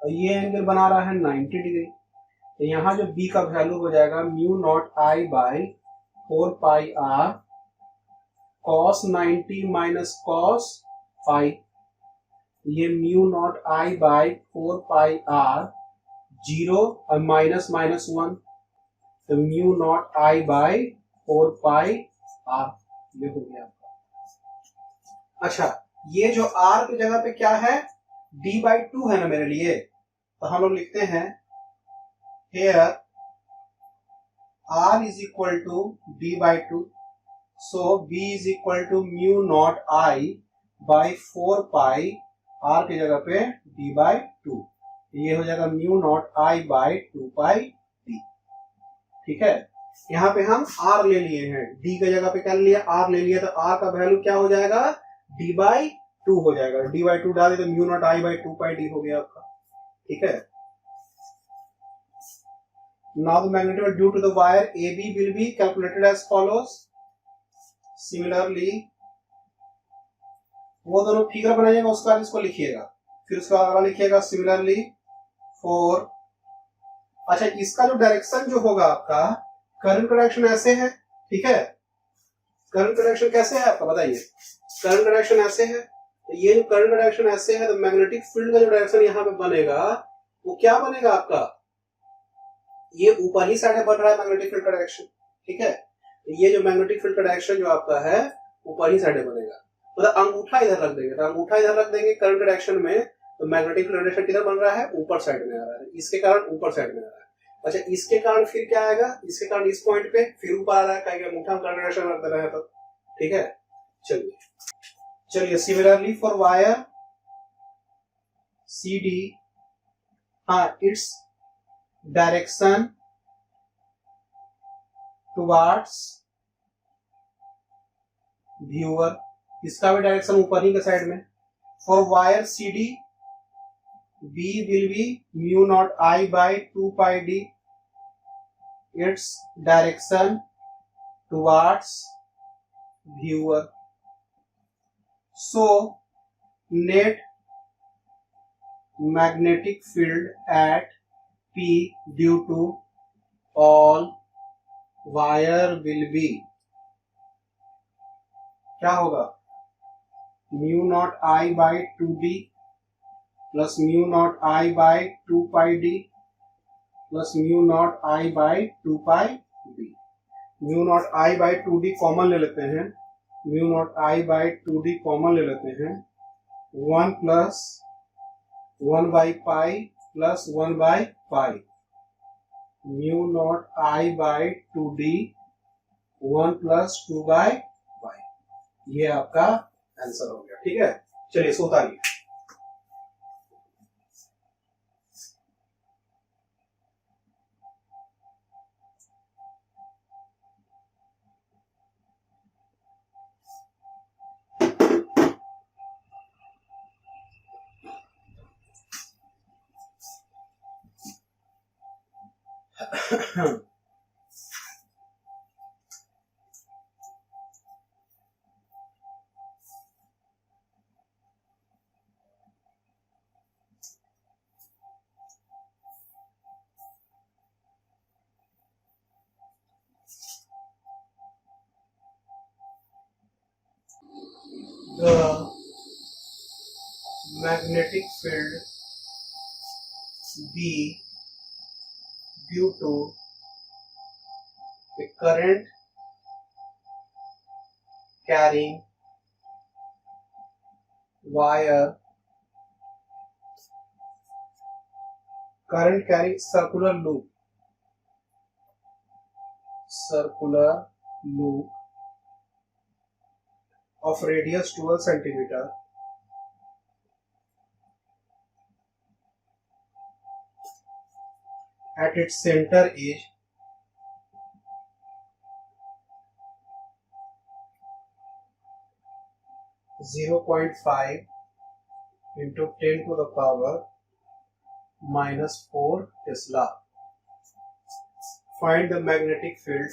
और ये एंगल बना रहा है 90 डिग्री। तो यहाँ जो बी का वैल्यू हो जाएगा mu naught I by 4 pi R cos 90 minus cos five, ये mu naught I by 4 pi R, zero और माइनस माइनस वन, तो mu naught I by 4 pi R, ये हो गया आपका। अच्छा ये जो आर की जगह पे क्या है, डी बाई टू है ना मेरे लिए, तो हम लोग लिखते हैं here R is equal to D by two, so B is equal to mu naught I by 4 pi, R की जगह पे डी बाई टू, ये हो जाएगा mu naught I by 2 pi D, ठीक है। यहाँ पे हम आर ले लिए हैं, डी की जगह पे क्या ले लिया, आर ले लिया, तो आर का वैल्यू क्या हो जाएगा, डी बाई टू हो जाएगा। डी बाई टू डाले तो mu naught I by 2 pi D हो गया आपका, ठीक है। Now the magnetic due to the wire A B will be calculated as follows. Similarly वो दोनों फिगर बनाइएगा, उसके बाद इसको लिखिएगा, फिर उसके बाद लिखिएगा सिमिलरली फॉर। अच्छा इसका जो डायरेक्शन जो होगा आपका, करंट डायरेक्शन ऐसे है, ठीक है। करंट डायरेक्शन कैसे है आपका बताइए, करंट डायरेक्शन ऐसे है, तो ये जो करंट डायरेक्शन ऐसे है, तो मैग्नेटिक फील्ड का जो डायरेक्शन यहाँ पे बनेगा वो क्या बनेगा आपका, ये ऊपर ही साइड बन रहा है मैग्नेटिक फील्ड का डायरेक्शन, ठीक है। तो ये जो मैग्नेटिक फील्ड का डायरेक्शन जो आपका है ऊपर ही साइड बनेगा, मतलब अंगूठा इधर रख देंगे, तो अंगूठा इधर रख देंगे करंट डायरेक्शन में, तो मैग्नेटिक फील्ड डायरेक्शन किधर बन रहा है, ऊपर साइड में आ रहा है, इसके कारण ऊपर साइड में आ रहा है। अच्छा इसके कारण फिर क्या आएगा, इसके कारण इस पॉइंट पे फिर ऊपर आ रहा है, कहीं अंगूठा करंट डायरेक्शन रख देना है तो, ठीक है। चलिए similarly for wire C D, हाँ इट्स डायरेक्शन टुवार्ड्स व्यूअर, इसका भी डायरेक्शन ऊपर ही के साइड में। For wire C D B will be mu naught I by 2 pi D, its direction towards viewer. So net magnetic field at P due to all wire will be, क्या होगा, mu naught I by 2d plus mu naught I by 2 pi D plus mu naught I by 2 pi D. Mu naught I by 2d common ले लेते हैं, mu naught I by 2d common ले लेते हैं, 1 plus 1 by pi plus 1 by pi, mu naught I by 2d 1 plus 2 by pi, ये आपका answer हो गया, ठीक है। चलिए इसको उतारिए। The magnetic field B due to a current carrying wire, current carrying circular loop of radius 12 centimeter at its center is 0.5 into 10 to the power minus 4 Tesla. Find the magnetic field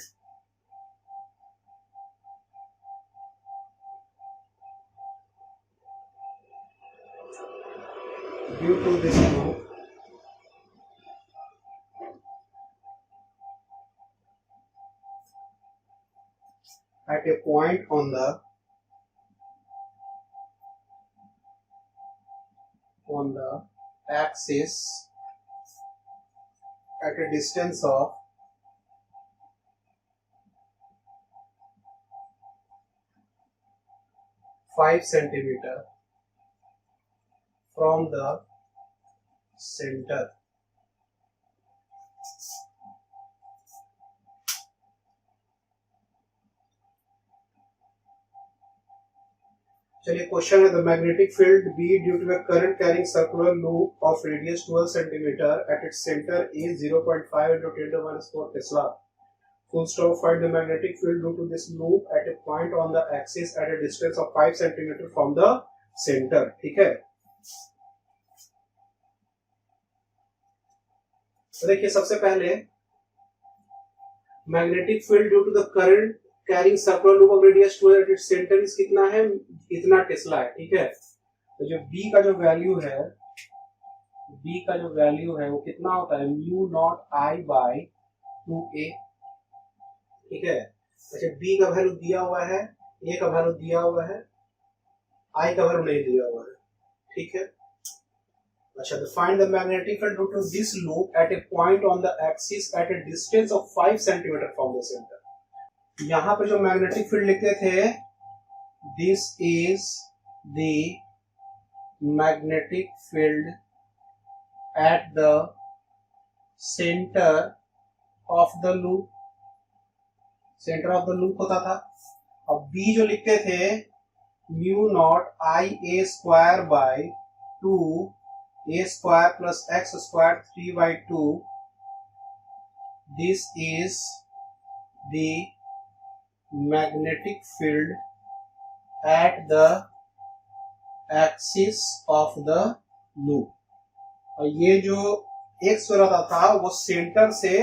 due to this loop at a point on the axis at a distance of 5 centimeter from the center. चलिए question है, the magnetic field B due to a current carrying circular loop of radius 12 centimetre at its centre is 0.5 into 10 to the minus 4 Tesla. Full stop. Find the magnetic field due to this loop at a point on the axis at a distance of 5 centimeter from the center. ठीक है, तो देखिए सबसे पहले magnetic field due to the current carrying circular loop of radius 12 at its centre is कितना है, इतना Tesla है। ठीक है, तो जो B का जो वैल्यू है, B का जो वैल्यू है वो कितना होता है, mu naught I by 2a। ठीक है, अच्छा B का वैल्यू दिया हुआ है, A का वैल्यू दिया हुआ है, I का वैल्यू नहीं दिया हुआ है। ठीक है, अच्छा तो find the magnetic field due to this loop at a point on the axis at a distance of 5 centimetre from the centre. यहां पे जो मैग्नेटिक फील्ड लिखते थे, this is the magnetic field at the centre of the loop, centre of the loop होता था। अब B जो लिखते थे, mu naught I A square by 2 a square plus x square 3 by 2. This is the magnetic field at the axis of the loop. और ये जो x रहता था वो सेंटर से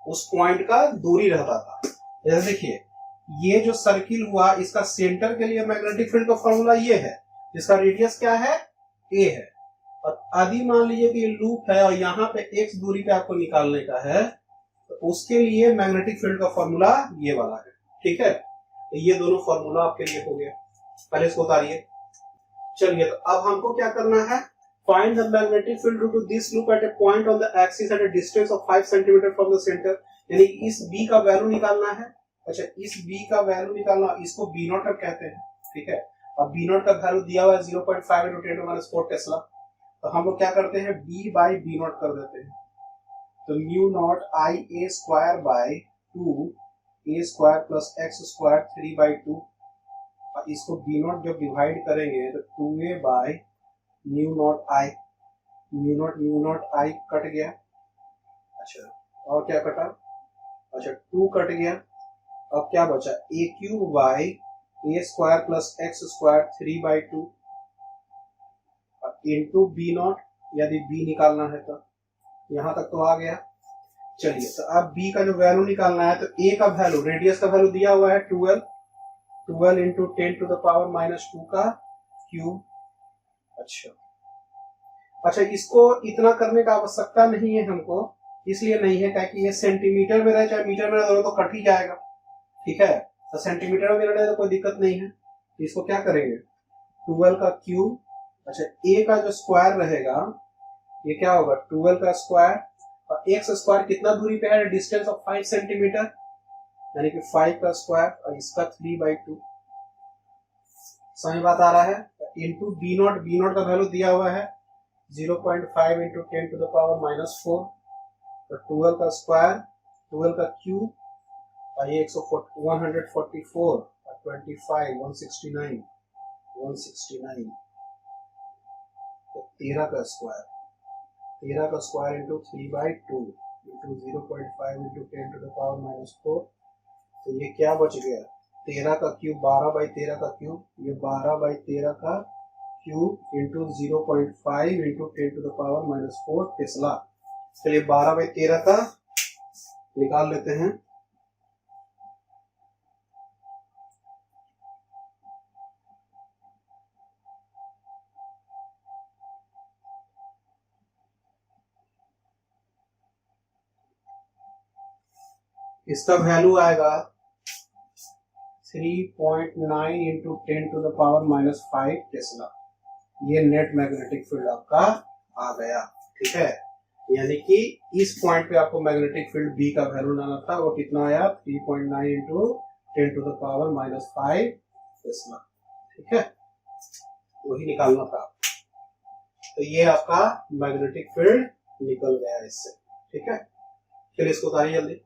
उस पॉइंट का दूरी रहता था। जैसे देखिए ये जो सर्किल हुआ, इसका सेंटर के लिए मैग्नेटिक फील्ड का फॉर्मूला ये है, जिसका रेडियस क्या है, a है। और आदि मान लीजिए कि ये लूप है और यहाँ पे x दूरी पे आपको निकालने का है, तो उसके लिए मैग्नेटिक फील्ड का फॉर्मूला ये वाला है। ठीक है, तो ये दोनों फॉर्मूला आपके लिए हो गया। पहले इसको उतारिए। चलिए तो अब हमको क्या करना है, find the magnetic field due to this loop at a point on the axis at a distance of 5 centimetre from the centre. यानी इस b का वैल्यू निकालना है। अच्छा इस b का वैल्यू निकालना, इसको b नॉट कहते हैं। ठीक है, अब b नॉट का वैल्यू दिया हुआ है 0.5 into 10 to the minus 4 Tesla. तो हम लोग क्या करते हैं, b बाई b नॉट कर देते हैं। तो mu naught I A square by 2 a square plus x square 3 by 2। और इसको b नॉट जब डिवाइड करेंगे तो 2a by mu naught I, mu naught I cut गया। अच्छा और क्या कटा, अच्छा 2 कट गया। अब क्या बचा, a cube by a square plus x square 3 by 2 into B naught, यदि b निकालना है तो यहां तक तो आ गया। चलिए तो अब b का जो वैल्यू निकालना है, तो a का वैल्यू, रेडियस का वैल्यू दिया हुआ है 12 into 10 to the power minus 2 का क्यूब। अच्छा इसको इतना करने का आवश्यकता नहीं है हमको, इसलिए नहीं है ताकि ये सेंटीमीटर में रहे चाहे मीटर में रहे तो कट ही जाएगा। ठीक है, तो सेंटीमीटर में रहे तो कोई दिक्कत नहीं है। तो इसको क्या करेंगे, 12 का क्यूब। अच्छा a का जो स्क्वायर रहेगा ये क्या होगा, 12 का स्क्वायर, और x स्क्वायर कितना दूरी पे है, डिस्टेंस ऑफ 5 सेंटीमीटर, यानी कि 5 का स्क्वायर और इसका 3 by 2। समझ बात आ रहा है। इंटू बी नॉट का वैल्यू दिया हुआ है 0.5 into 10 to the power minus 4। तो 12 का स्क्वायर, 12 का क्यूब, और ये 144 और 25 169। तो 13 का square into 3 by 2 into 0.5 into 10 to the power minus 4। तो ये क्या बच गया, 13 का क्यूब, 12/13 का क्यूब, ये 12/13 का क्यूब इंटू 0.5 इंटू 10⁻⁻4 टेस्ला। चलिए 12/13 का निकाल लेते हैं। इसका वैल्यू आएगा 3.9 इंटू 10⁻⁻5 टेस्ला। ये नेट मैग्नेटिक फील्ड आपका आ गया। ठीक है, यानी कि इस पॉइंट पे आपको मैग्नेटिक फील्ड बी का वैल्यू लाना था, वो कितना आया 3.9 इंटू 10⁻⁻5 टेस्ला। ठीक है, वही निकालना था। तो ये आपका मैग्नेटिक फील्ड निकल गया इससे। ठीक है, चलिए इसको उतारिए जल्दी।